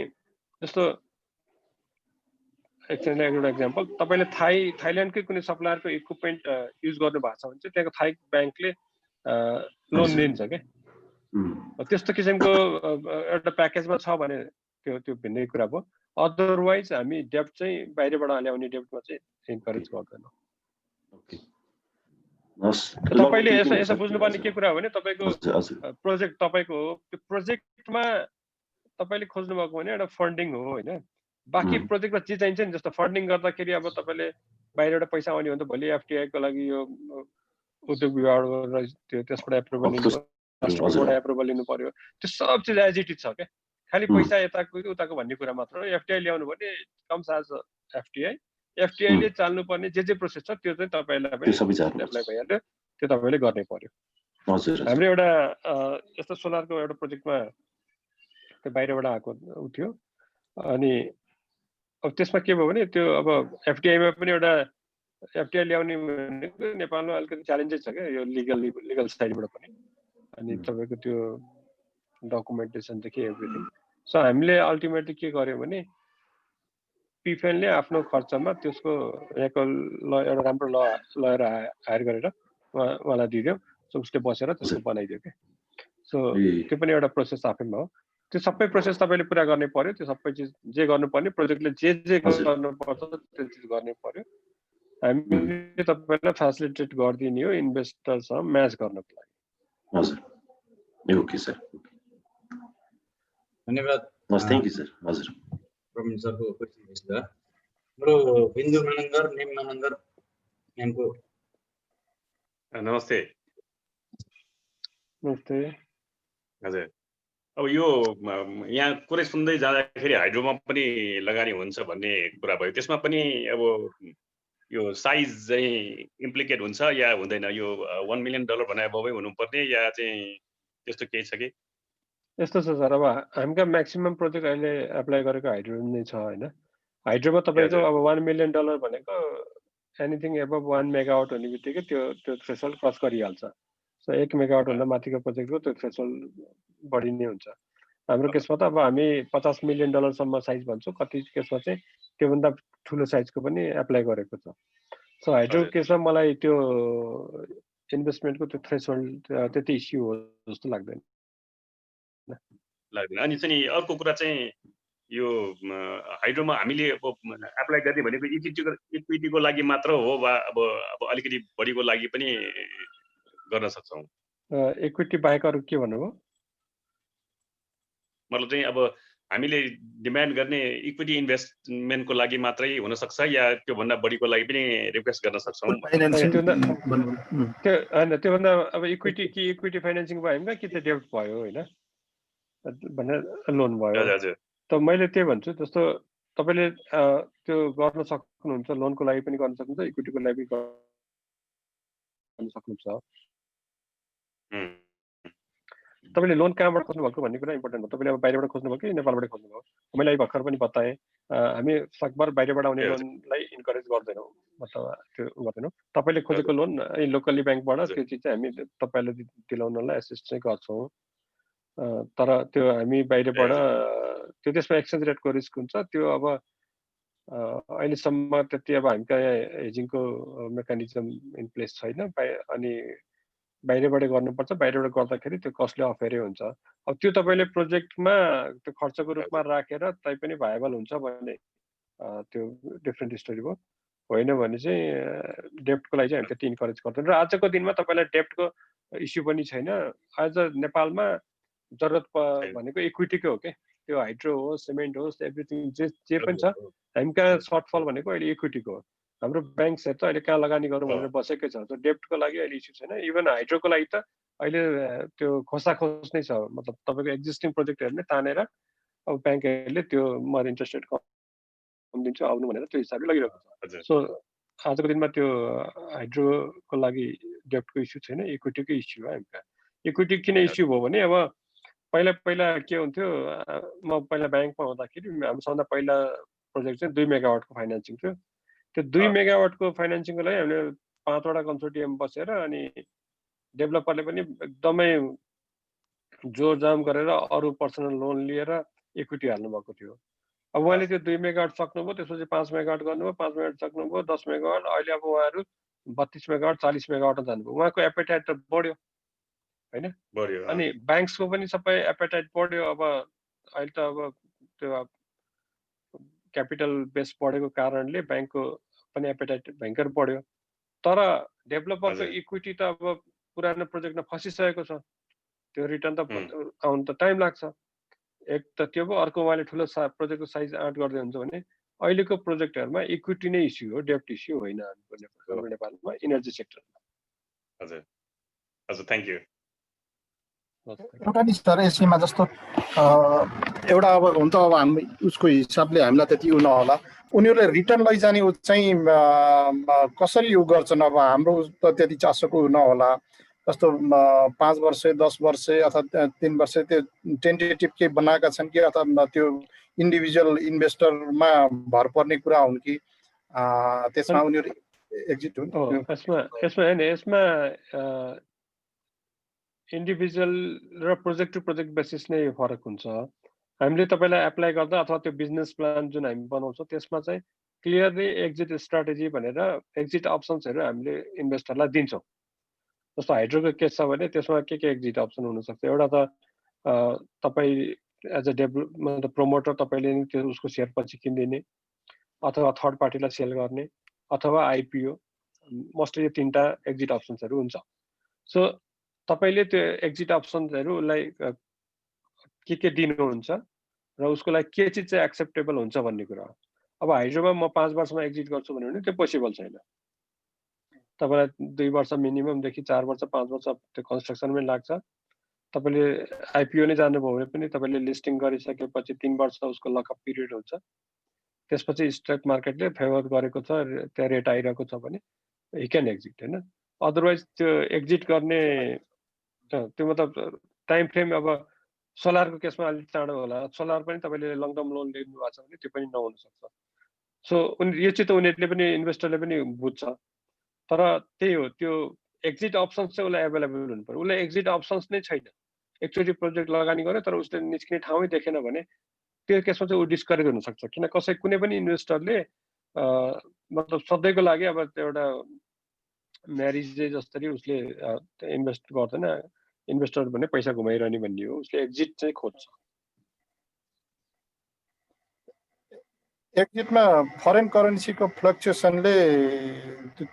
जस्तो एउटा एक्जाम्पल, तपाईँले थाइल्यान्डकै कुनै सप्लायरको इक्विपमेन्ट युज गर्नु भएको छ भने चाहिँ त्यहाँको थाई ब्याङ्कले लोन दिन्छ क्या। त्यस्तो किसिमको एउटा प्याकेजमा छ भने त्यो भिन्नै कुरा भयो। अदरवाइज हामी डेप्ट चाहिँ बाहिरबाट ल्याउने डेप्टमा चाहिँ इन्करेज गर्दैनौँ। तपाईँले यसो बुझ्नुपर्ने के कुरा हो भने तपाईँको प्रोजेक्ट तपाईँको हो, त्यो प्रोजेक्टमा तपाईँले खोज्नु भएको भने एउटा फन्डिङ हो होइन। बाँकी प्रोजेक्टमा जे चाहिन्छ नि, जस्तो फन्डिङ गर्दाखेरि अब तपाईँले बाहिरबाट पैसा आउने हो भने त भोलि एफटिआईको लागि यो उद्योग विभागबाट त्यसबाट एप्रुभल लिनु पर्यो, राष्ट्रपतिबाट एप्रुभल लिनु पर्यो, त्यो सब चिज एज इट इज छ क्या। खालि पैसा यताको कि उताको भन्ने कुरा मात्र हो। एफटिआई ल्याउनु भने कम्स एज एफटिआई, एफटिआईले चाल्नुपर्ने जे प्रोसेस छ त्यो चाहिँ तपाईँलाई पनि एप्लाई भइहाल्यो, त्यो तपाईँले गर्नै पर्यो। हाम्रो एउटा यस्तो सोलरको एउटा प्रोजेक्टमा त्यो बाहिरबाट आएको उ थियो, अनि अब त्यसमा के भयो भने त्यो अब एफटिआईमा पनि एउटा एफटिआई ल्याउने भनेको नेपालमा अलिकति च्यालेन्जै छ क्या, यो लिगल साइडबाट पनि। अनि तपाईँको त्यो डकुमेन्टेसनदेखि एभ्रिथिङ। सो हामीले अल्टिमेटली के गर्यो भने पिफेनले आफ्नो खर्चमा त्यसको यहाँको एउटा राम्रो लयर हायर गरेर उहाँलाई दिइदियो। सो उसले बसेर त्यसको बनाइदियो क्या। सो त्यो पनि एउटा प्रोसेस आफैमा हो। त्यो सबै प्रोसेस तपाईँले पुरा गर्नै पर्यो। त्यो सबै चिज जे गर्नुपर्ने प्रोजेक्टले जे गर्नुपर्छ त्यो चिज गर्नै पर्यो। हामीले तपाईँलाई फेसिलिटेट गरिदिने हो इन्भेस्टरसँग म्याच गर्नको लागि। हजुर, ओके सर, धन्यवाद। Thank you sir. हजुर, प्रवीण सरको क्वेसन दिँदा हाम्रो बिन्दु मानन्दर नेम मानन्दर म्यामको नमस्ते। नमस्ते। हजुर, अब यो यहाँ कुरै सुन्दै जाँदाखेरि हाइड्रोमा पनि लगानी हुन्छ भन्ने कुरा भयो। त्यसमा पनि अब यो साइज चाहिँ इम्प्लिकेट हुन्छ या हुँदैन? यो $1 मिलियन भन्दा अबबै हुनुपर्ने या चाहिँ त्यस्तो केही छ कि? यस्तो छ सर, अब हामीका म्याक्सिमम प्रोजेक्ट अहिले एप्लाई गरेको हाइड्रो नै छ होइन। हाइड्रोमा तपाईँको हजुर। अब $1 मिलियन भनेको एनिथिङ एबभ 1 मेगावाट हुने बित्तिकै त्यो थ्रेसोल्ड क्रस गरिहाल्छ। सो 1 मेगावाट भन्दा माथिको प्रोजेक्टको त्यो थ्रेसोल्ड बढी नै हुन्छ। हाम्रो केसमा त अब हामी $50 मिलियन सम्म साइज भन्छौँ, कति केसमा चाहिँ त्योभन्दा ठुलो साइजको पनि एप्लाई गरेको छ। सो हाइड्रोको हजुर। केसमा मलाई त्यो इन्भेस्टमेन्टको त्यो थ्रेसोल्ड त्यति इस्यु हो जस्तो लाग्दैन। लाग्दैन। अनि चाहिँ नि अर्को कुरा चाहिँ यो हाइड्रोमा हामीले अब एप्लाई गर्ने भनेको इक्विटीको लागि मात्र हो वा अब अलिकति बढीको लागि पनि गर्न सक्छौँ? इक्विटी बाहेक अरू के भन्नुभयो? मतलब चाहिँ अब हामीले डिमान्ड गर्ने इक्विटी इन्भेस्टमेन्टको लागि मात्रै हुन सक्छ या त्योभन्दा बढीको लागि पनि रिक्वेस्ट गर्न सक्छौँ? त्योभन्दा अब इक्विटी फाइनेन्सिङ भयो हामीका कि चाहिँ डेब्ट भयो होइन भनेर लोन भयो। हजुर। त मैले त्यही भन्छु, जस्तो तपाईँले त्यो गर्न सक्नुहुन्छ, लोनको लागि पनि गर्न सक्नुहुन्छ, इक्विटीको लागि पनि गर्न सक्नुहुन्छ। तपाईँले लोन कहाँबाट खोज्नु भएको भन्ने कुरा इम्पोर्टेन्ट हो। तपाईँले अब बाहिरबाट खोज्नु भयो कि नेपालबाट खोज्नु भयो? मैले अहिले भर्खर पनि बताएँ, हामी सकभर बाहिरबाट आउने लोनलाई इन्करेज गर्दैनौँ, मतलब त्यो गर्दैनौँ। तपाईँले खोजेको लोन लोकली ब्याङ्कबाट त्यो चिज चाहिँ हामी तपाईँलाई दिलाउनलाई एसिस्ट चाहिँ गर्छौँ। तर त्यो हामी बाहिरबाट त्यो त्यसमा एक्सचेन्ज रेटको रिस्क हुन्छ। त्यो अब अहिलेसम्म त्यति अब हामी कहाँ हेजिङको मेकानिजम इन प्लेस छैन। अनि बाहिरबाट गर्नुपर्छ। बाहिरबाट गर्दाखेरि त्यो कस्टली अफेरै हुन्छ। अब त्यो तपाईँले प्रोजेक्टमा त्यो खर्चको रूपमा राखेर तैपनि भाइबल हुन्छ भने त्यो डिफ्रेन्ट स्टोरी भयो। होइन भने चाहिँ डेप्टको लागि चाहिँ हामी त्यति इन्करेज गर्दैनौँ। र आजको दिनमा तपाईँलाई डेप्टको इस्यु पनि छैन। आज नेपालमा जरुरत भनेको इक्विटीकै हो के। त्यो हाइड्रो होस्, सिमेन्ट होस्, एभ्रिथिङ जे पनि छ, हामी कहाँ सर्टफल भनेको अहिले इक्विटीको हो। हाम्रो ब्याङ्क्सहरू त अहिले कहाँ लगानी गरौँ भनेर बसेकै छ। त्यो डेप्टको लागि अहिले इस्यु छैन। इभन हाइड्रोको लागि त अहिले त्यो खोसाखोस नै छ। मतलब तपाईँको एक्जिस्टिङ प्रोजेक्टहरू नै तानेर अब ब्याङ्कहरूले त्यो म इन्ट्रेस्ट रेट कम दिन्छु आउनु भनेर त्यो हिसाबले लगिरहेको छ। सो आजको दिनमा त्यो हाइड्रोको लागि डेप्टको इस्यु छैन, इक्विटीकै इस्यु हो हामी कहाँ। इक्विटी किन इस्यु भयो भने अब पहिला के हुन्थ्यो, म पहिला ब्याङ्कमा हुँदाखेरि हाम्रो सबभन्दा पहिला प्रोजेक्ट चाहिँ 2 मेगावाटको फाइनेन्सिङ थियो। त्यो 2 मेगावाटको फाइनेन्सिङको लागि हामीले 5 वटा कन्सोर्टियम बसेर अनि डेभलपरले पनि एकदमै जोरजाम गरेर अरू पर्सनल लोन लिएर इक्विटी हाल्नु भएको थियो। अब उहाँले त्यो 2 मेगावाट सक्नुभयो, त्यसपछि 5 मेगावाट गर्नुभयो, 5 मेगावाट सक्नुभयो, 10 मेगावाट, अहिले अब उहाँहरू 32 मेगावाट 40 मेगावाटमा जानुभयो। उहाँको एपेटाइट त बढ्यो होइन। अनि ब्याङ्क्सको पनि सबै एपेटाइट बढ्यो। अब अहिले त अब त्यो क्यापिटल बेस बढेको कारणले ब्याङ्कको पनि एपेटाइट भयङ्कर बढ्यो। तर डेभलपरको इक्विटी त अब पुरानो प्रोजेक्टमा फसिसकेको छ। त्यो रिटर्न त आउनु त टाइम लाग्छ। एक त त्यो भयो, अर्को उहाँले ठुलो प्रोजेक्टको साइज आँट गर्दै हुन्छ भने अहिलेको प्रोजेक्टहरूमा इक्विटी नै इस्यु हो, डेप्ट इस्यु होइन हाम्रो नेपालमा इनर्जी सेक्टरमा। हजुर हजुर, थ्याङ्क यू। एउटा नि सर यसमा जस्तो एउटा अब हुन्छ, अब हामी उसको हिसाबले हामीलाई त्यति उ नहोला, उनीहरूले रिटर्न लैजाने चाहिँ कसरी उ गर्छन्? अब हाम्रो त त्यति चासोको नहोला। जस्तो 5 वर्ष 10 वर्ष अथवा 3 वर्ष त्यो टेन्टेटिभ केही बनाएका छन् कि अथवा त्यो इन्डिभिजुअल इन्भेस्टरमा भर पर्ने कुरा हुन् कि त्यसमा उनीहरू एक्जिट हुन्? यसमा इन्डिभिजुअल र प्रोजेक्ट टु प्रोजेक्ट बेसिस नै फरक हुन्छ। हामीले तपाईँलाई एप्लाई गर्दा अथवा त्यो बिजनेस प्लान जुन हामी बनाउँछौँ त्यसमा चाहिँ क्लियरली एक्जिट स्ट्राटेजी भनेर एक्जिट अप्सन्सहरू हामीले इन्भेस्टरलाई दिन्छौँ। जस्तो हाइड्रोको केस छ भने त्यसमा के एक्जिट अप्सन हुनसक्छ। एउटा त तपाईँ एज अ डेभलपमेन्ट प्रमोटर तपाईँले नि त्यो उसको सेयर पछि किनिदिने, अथवा थर्ड पार्टीलाई सेल गर्ने, अथवा आइपिओ, मोस्टली यो 3टा एक्जिट अप्सन्सहरू हुन्छ। सो तपाईँले त्यो एक्जिट अप्सन्सहरूलाई के दिनुहुन्छ र उसको लागि के चिज चाहिँ एक्सेप्टेबल हुन्छ भन्ने कुरा हो। अब हाइड्रोमा म 5 वर्षमा एक्जिट गर्छु भने त्यो पोसिबल छैन। तपाईँलाई 2 वर्ष मिनिममदेखि 4 वर्ष 5 वर्ष त्यो कन्स्ट्रक्सनमै लाग्छ। तपाईँले आइपिओ नै जानुभयो भने पनि तपाईँले लिस्टिङ गरिसकेपछि 3 वर्ष उसको लकअप पिरियड हुन्छ। त्यसपछि स्टक मार्केटले फेभर गरेको छ, त्यहाँ रेट आइरहेको छ भने ही क्यान एक्जिट होइन। अदरवाइज त्यो एक्जिट गर्ने त्यो मतलब टाइम फ्रेम अब सोलरको केसमा अलिक चाँडो होला, सोलर पनि तपाईँले लङ टर्म लोन लिनु भएको छ भने त्यो पनि नहुन सक्छ। सो यो चाहिँ त उनीहरूले पनि इन्भेस्टरले पनि बुझ्छ, तर त्यही हो त्यो एक्जिट अप्सन्स चाहिँ उसलाई एभाइलेबल हुनु पर्यो। उसलाई एक्जिट अप्सन्स नै छैन, एकचोटि प्रोजेक्ट लगानी गर्यो तर उसले निस्किने ठाउँै देखेन भने त्यो केसमा चाहिँ ऊ डिस्करेज हुनसक्छ। किन कुनै पनि इन्भेस्टरले मतलब सधैँको लागि अब एउटा म्यारिज जस्तरी उसले इन्भेस्ट गर्दैन, इन्भेस्टर भने पैसा घुमाइरहने भन्ने हो, उसले एक्जिट चाहिँ खोज्छ। एक्जिटमा फरेन करेन्सीको फ्लक्चुएसनले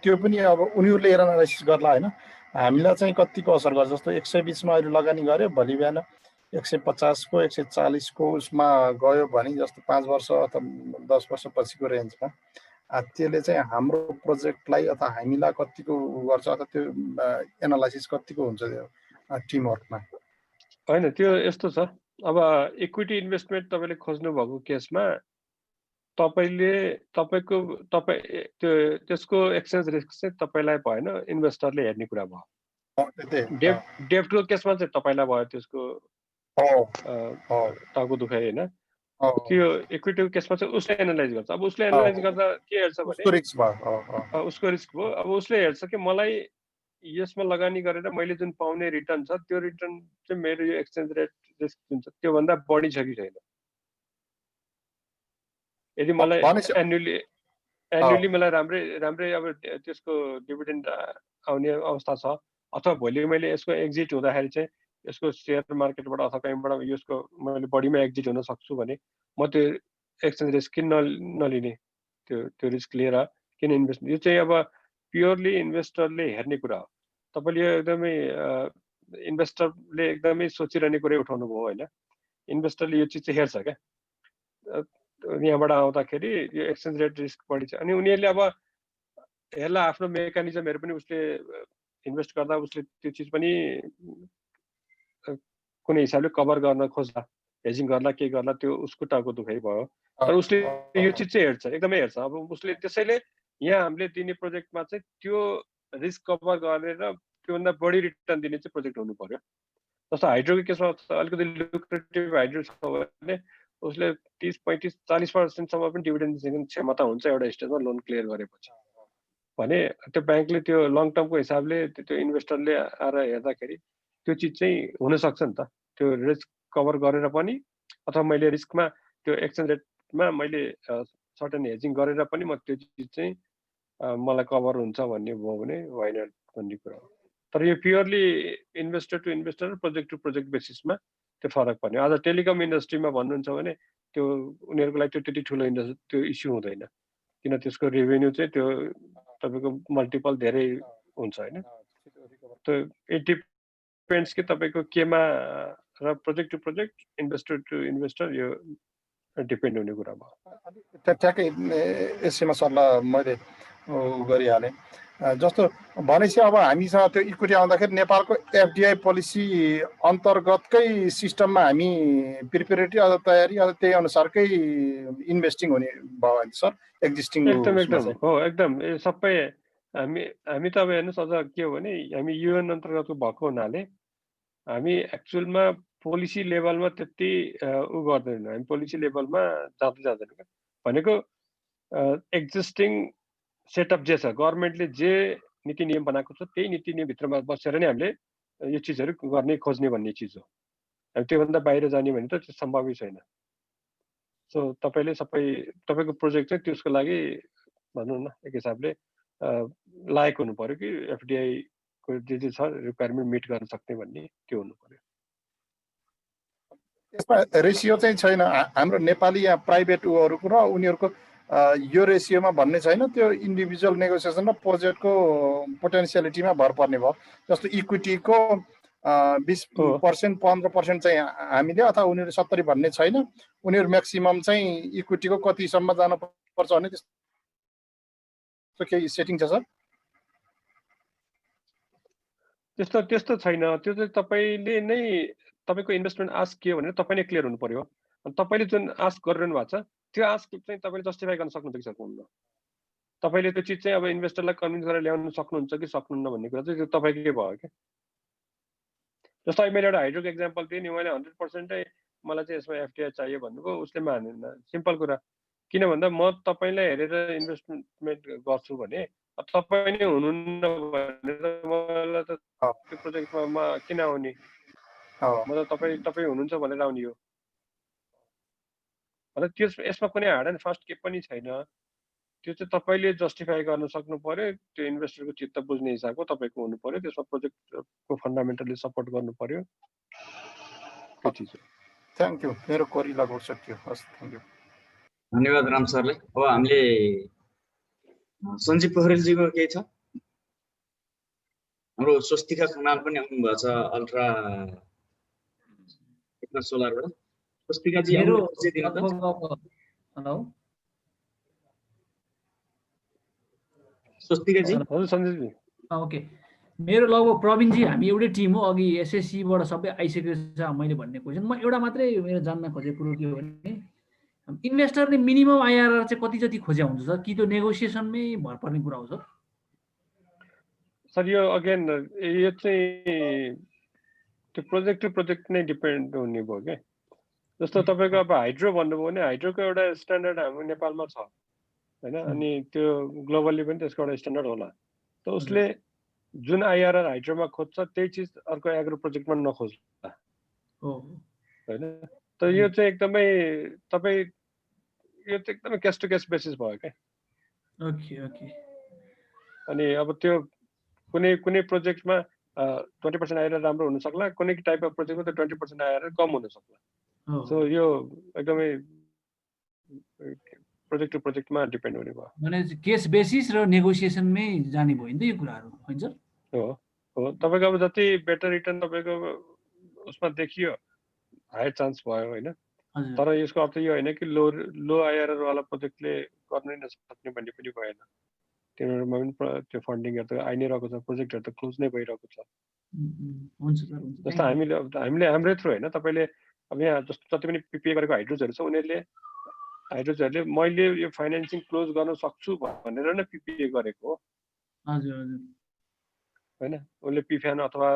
त्यो पनि अब उनीहरूले एनालाइसिस गर्ला होइन, हामीलाई चाहिँ कतिको असर गर्छ। जस्तो 120 मा अहिले लगानी गऱ्यो, भोलि बिहान 150 को 140 को उसमा गयो भने जस्तो 5 वर्ष अथवा 10 वर्ष पछिको रेन्जमा त्यसले चाहिँ हाम्रो प्रोजेक्टलाई अथवा हामीलाई कतिको गर्छ अथवा त्यो एनालाइसिस कतिको हुन्छ त्यो टिमवर्कमा? होइन, त्यो यस्तो छ, अब इक्विटी इन्भेस्टमेन्ट तपाईँले खोज्नु भएको केसमा तपाईँको त्यसको एक्सचेन्ज रिस्क चाहिँ तपाईँलाई भएन, इन्भेस्टरले हेर्ने कुरा भयो। डेब्टको केसमा चाहिँ तपाईँलाई भयो त्यसको टाउको दुखाइ होइन। त्यो इक्विटीको केसमा चाहिँ उसले एनालाइज गर्छ। अब उसले एनालाइज गर्दा के हेर्छ भने उसको रिस्क भयो। अब उसले हेर्छ कि मलाई यसमा लगानी गरेर मैले जुन पाउने रिटर्न छ त्यो रिटर्न चाहिँ मेरो यो एक्सचेन्ज रेट रिस्क जुन छ त्योभन्दा बढी छ कि छैन। यदि मलाई एन्युअली मलाई राम्रै अब त्यसको डिभिडेन्ड आउने अवस्था छ, अथवा भोलि मैले यसको एक्जिट हुँदाखेरि चाहिँ यसको सेयर मार्केटबाट अथवा कहीँबाट यसको मैले बढीमा एक्जिट हुन सक्छु भने म त्यो एक्सचेन्ज रिस्क किन नलिने, त्यो रिस्क लिएर किन इन्भेस्ट। यो चाहिँ अब प्योरली इन्भेस्टरले हेर्ने कुरा हो। तपाईँले यो एकदमै इन्भेस्टरले एकदमै सोचिरहने कुरै उठाउनु भयो होइन। इन्भेस्टरले यो चिज चाहिँ हेर्छ क्या, यहाँबाट आउँदाखेरि यो एक्सचेन्ज रेट रिस्क बढी छ अनि उनीहरूले अब हेर्ला आफ्नो मेकानिजमहरू पनि उसले इन्भेस्ट गर्दा उसले त्यो चिज पनि कुनै हिसाबले कभर गर्न खोज्ला, हेजिङ गर्ला, के गर्ला, त्यो उसको टाउको दुखाइ भयो। तर उसले यो चिज चाहिँ हेर्छ, एकदमै हेर्छ। अब उसले त्यसैले यहाँ हामीले दिने प्रोजेक्टमा चाहिँ त्यो रिस्क कभर गरेर त्योभन्दा बढी रिटर्न दिने चाहिँ प्रोजेक्ट हुनु पर्यो। जस्तो हाइड्रोको केसमा अलिकति लुक्रेटिभ हाइड्रो छ भने उसले 30-35-40% पनि डिभिडेन्ड दिने क्षमता हुन्छ एउटा स्टेजमा लोन क्लियर गरेपछि। भने त्यो ब्याङ्कले त्यो लङ टर्मको हिसाबले त्यो इन्भेस्टरले आएर हेर्दाखेरि त्यो चिज चाहिँ हुनसक्छ नि त, त्यो रिस्क कभर गरेर पनि अथवा मैले रिस्कमा त्यो एक्सचेन्ज रेटमा मैले सर्टेन हेजिङ गरेर पनि म त्यो चिज चाहिँ मलाई कभर हुन्छ भन्ने भयो भने होइन भन्ने कुरा हो। तर यो purely investor to investor, project to project बेसिसमा त्यो फरक पर्ने। आज टेलिकम इन्डस्ट्रीमा भन्नुहुन्छ भने त्यो उनीहरूको लागि त्यो त्यति ठुलो त्यो इस्यु हुँदैन, किन त्यसको रेभेन्यू चाहिँ त्यो तपाईँको मल्टिपल धेरै हुन्छ होइन। त्यो इट डिपेन्ड्स कि तपाईँको केमा र project to project, investor to investor यो डिपेन्ड हुने कुरा भयो। ठ्याक्कै यसैमा सल्लाह मैले गरिहालेँ। जस्तो भनेपछि अब हामीसँग त्यो इक्विटी आउँदाखेरि नेपालको एफडिआई पोलिसी अन्तर्गतकै सिस्टममा हामी प्रिपेरेटरी अथवा तयारी अथवा त्यही अनुसारकै इन्भेस्टिङ हुने भयो भने सर एक्जिस्टिङ एकदम हो, एकदम सबै हामी त अब हेर्नुहोस् अझ के हो भने हामी युएन अन्तर्गतको भएको हुनाले हामी एक्चुअलमा पोलिसी लेभलमा त्यति उ गर्दैनौँ, हामी पोलिसी लेभलमा जाँदैनौँ क्या। भनेको एक्जिस्टिङ सेटअप जे छ, गभर्मेन्टले जे नीति नियम बनाएको छ त्यही नीति नियमभित्रमा बसेर नै हामीले यो चिजहरू गर्ने खोज्ने भन्ने चिज हो। हामी त्योभन्दा बाहिर जाने भने त त्यो सम्भवै छैन। सो तपाईँले तपाईँको प्रोजेक्ट चाहिँ त्यसको लागि भनौँ न एक हिसाबले लायक हुनु पर्यो कि एफडिआई को जे छ रिक्वायरमेन्ट मिट गर्न सक्ने भन्ने त्यो हुनु पर्यो। यसमा रेसियो चाहिँ छैन हाम्रो नेपाली यहाँ प्राइभेट उहरूको र उनीहरूको यो रेसियोमा भन्ने छैन, त्यो इन्डिभिजुअल नेगोसिएसन र प्रोजेक्टको पोटेन्सियलिटीमा भर पर्ने भयो। जस्तो इक्विटीको 20% 15% चाहिँ हामीले अथवा उनीहरू 70 भन्ने छैन, उनीहरू म्याक्सिमम चाहिँ इक्विटीको कतिसम्म जानुपर्छ भने त्यस्तो केही सेटिङ छ सर? त्यस्तो छैन। त्यो चाहिँ तपाईँले नै तपाईँको इन्भेस्टमेन्ट आस्क के हो भनेर तपाईँ नै क्लियर हुनु पर्यो। अनि तपाईँले जुन आस्क गरिरहनु भएको छ त्यो आस्क चाहिँ तपाईँले जस्टिफाई गर्न सक्नुहुन्छ कि सक्नुहुन्न। तपाईँले त्यो चिज चाहिँ अब इन्भेस्टरलाई कन्भिन्स गरेर ल्याउन सक्नुहुन्छ कि सक्नुहुन्न भन्ने कुरा चाहिँ त्यो तपाईँकै भयो क्या। जस्तो अहिले मैले एउटा हाइड्रोको एक्जाम्पल दिएँ नि, मैले 100% मलाई चाहिँ यसमा एफडिआई चाहियो भन्नुभयो, उसले मानेन। सिम्पल कुरा। किन भन्दा म तपाईँलाई हेरेर इन्भेस्टमेन्ट गर्छु भने तपाईँ नै हुनुहुन्न भने त मलाई त त्यो प्रोजेक्टमा किन आउने? म त तपाईँ हुनुहुन्छ भनेर आउने हो। अन्त यसमा कुनै हार्ड एन्ड फास्ट के पनि छैन। त्यो चाहिँ तपाईँले जस्टिफाई गर्न सक्नु पर्यो। त्यो इन्भेस्टरको चित्त बुझ्ने हिसाबको तपाईँको हुनु पर्यो। त्यसमा प्रोजेक्टको फन्डामेन्टली सपोर्ट गर्नु पर्यो। त्यो चिज हो। Thank you. मेरो कोरी लगभग सकियो। हस्, थ्याङ्क यू। धन्यवाद राम सरले। अब हामीले सञ्जीव पोखरेलजीको केही छ? हाम्रो स्वस्तिका खनाल पनि आउनुभएको छ अल्ट्रा सोलरबाट। स्वस्तिकाजी हेलो स्वस्तिकाजी। हजुर सञ्जीवजी। ओके, मेरो लगभग प्रवीणजी हामी एउटै टिम हो। अघि एसएससीबाट सबै आइसकेको छ। मैले भन्ने क्वेसन म एउटा मात्रै मेरो जान्न खोजेको कुरो के हो भने इन्भेस्टरले मिनिमम आइआरआर चाहिँ कति जति खोज्या हुन्छ सर, कि त्यो नेगोसिएसनमै भर पर्ने कुरा हो सर? सर यो अगेन यो चाहिँ त्यो प्रोजेक्ट टु प्रोजेक्ट नै डिपेन्ड हुने भयो क्या। जस्तो तपाईँको अब हाइड्रो भन्नुभयो भने हाइड्रोको एउटा स्ट्यान्डर्ड हाम्रो नेपालमा छ होइन, अनि त्यो ग्लोबल्ली पनि त्यसको एउटा स्ट्यान्डर्ड होला। त उसले जुन आइआरआर हाइड्रोमा खोज्छ त्यही चिज अर्को एग्रो प्रोजेक्टमा नखोज्ला होइन। त यो चाहिँ एकदमै तपाईँ यो चाहिँ एकदमै केस टु केस बेसिस भयो क्या। अनि अब त्यो कुनै प्रोजेक्टमा 20% आइआरआर राम्रो हुन सक्ला, कुनै टाइप अफ प्रोजेक्टमा त 20% आइआरआर कम हुन सक्ला। सो यो एकदमै प्रोजेक्ट टु प्रोजेक्टमा डिपेन्ड हुने भयो। भने केस बेसिस र नेगोसिएसनमै जाने भयो नि त यो कुराहरू, होइन सर? हो तपाईँको अब जति बेटर रिटर्न तपाईँको उसमा देखियो हायर चान्स भयो होइन। तर यसको अर्थ यो होइन कि लो आइआरआर वाला प्रोजेक्टले गर्नै नसक्ने भन्ने पनि भएन। तिनीहरूमा पनि त्यो फन्डिङहरू त आइ नै रहेको छ, प्रोजेक्टहरू त क्लोज नै भइरहेको छ। जस्तो हामीले हाम्रै थ्रु होइन, तपाईँले अब यहाँ जस्तो जति पनि पिपिए गरेको हाइड्रोजहरू छ हाइड्रोजहरूले मैले यो फाइनेन्सिङ क्लोज गर्न सक्छु भनेर नै पिपिए गरेको हो होइन। उसले पिफ्यान अथवा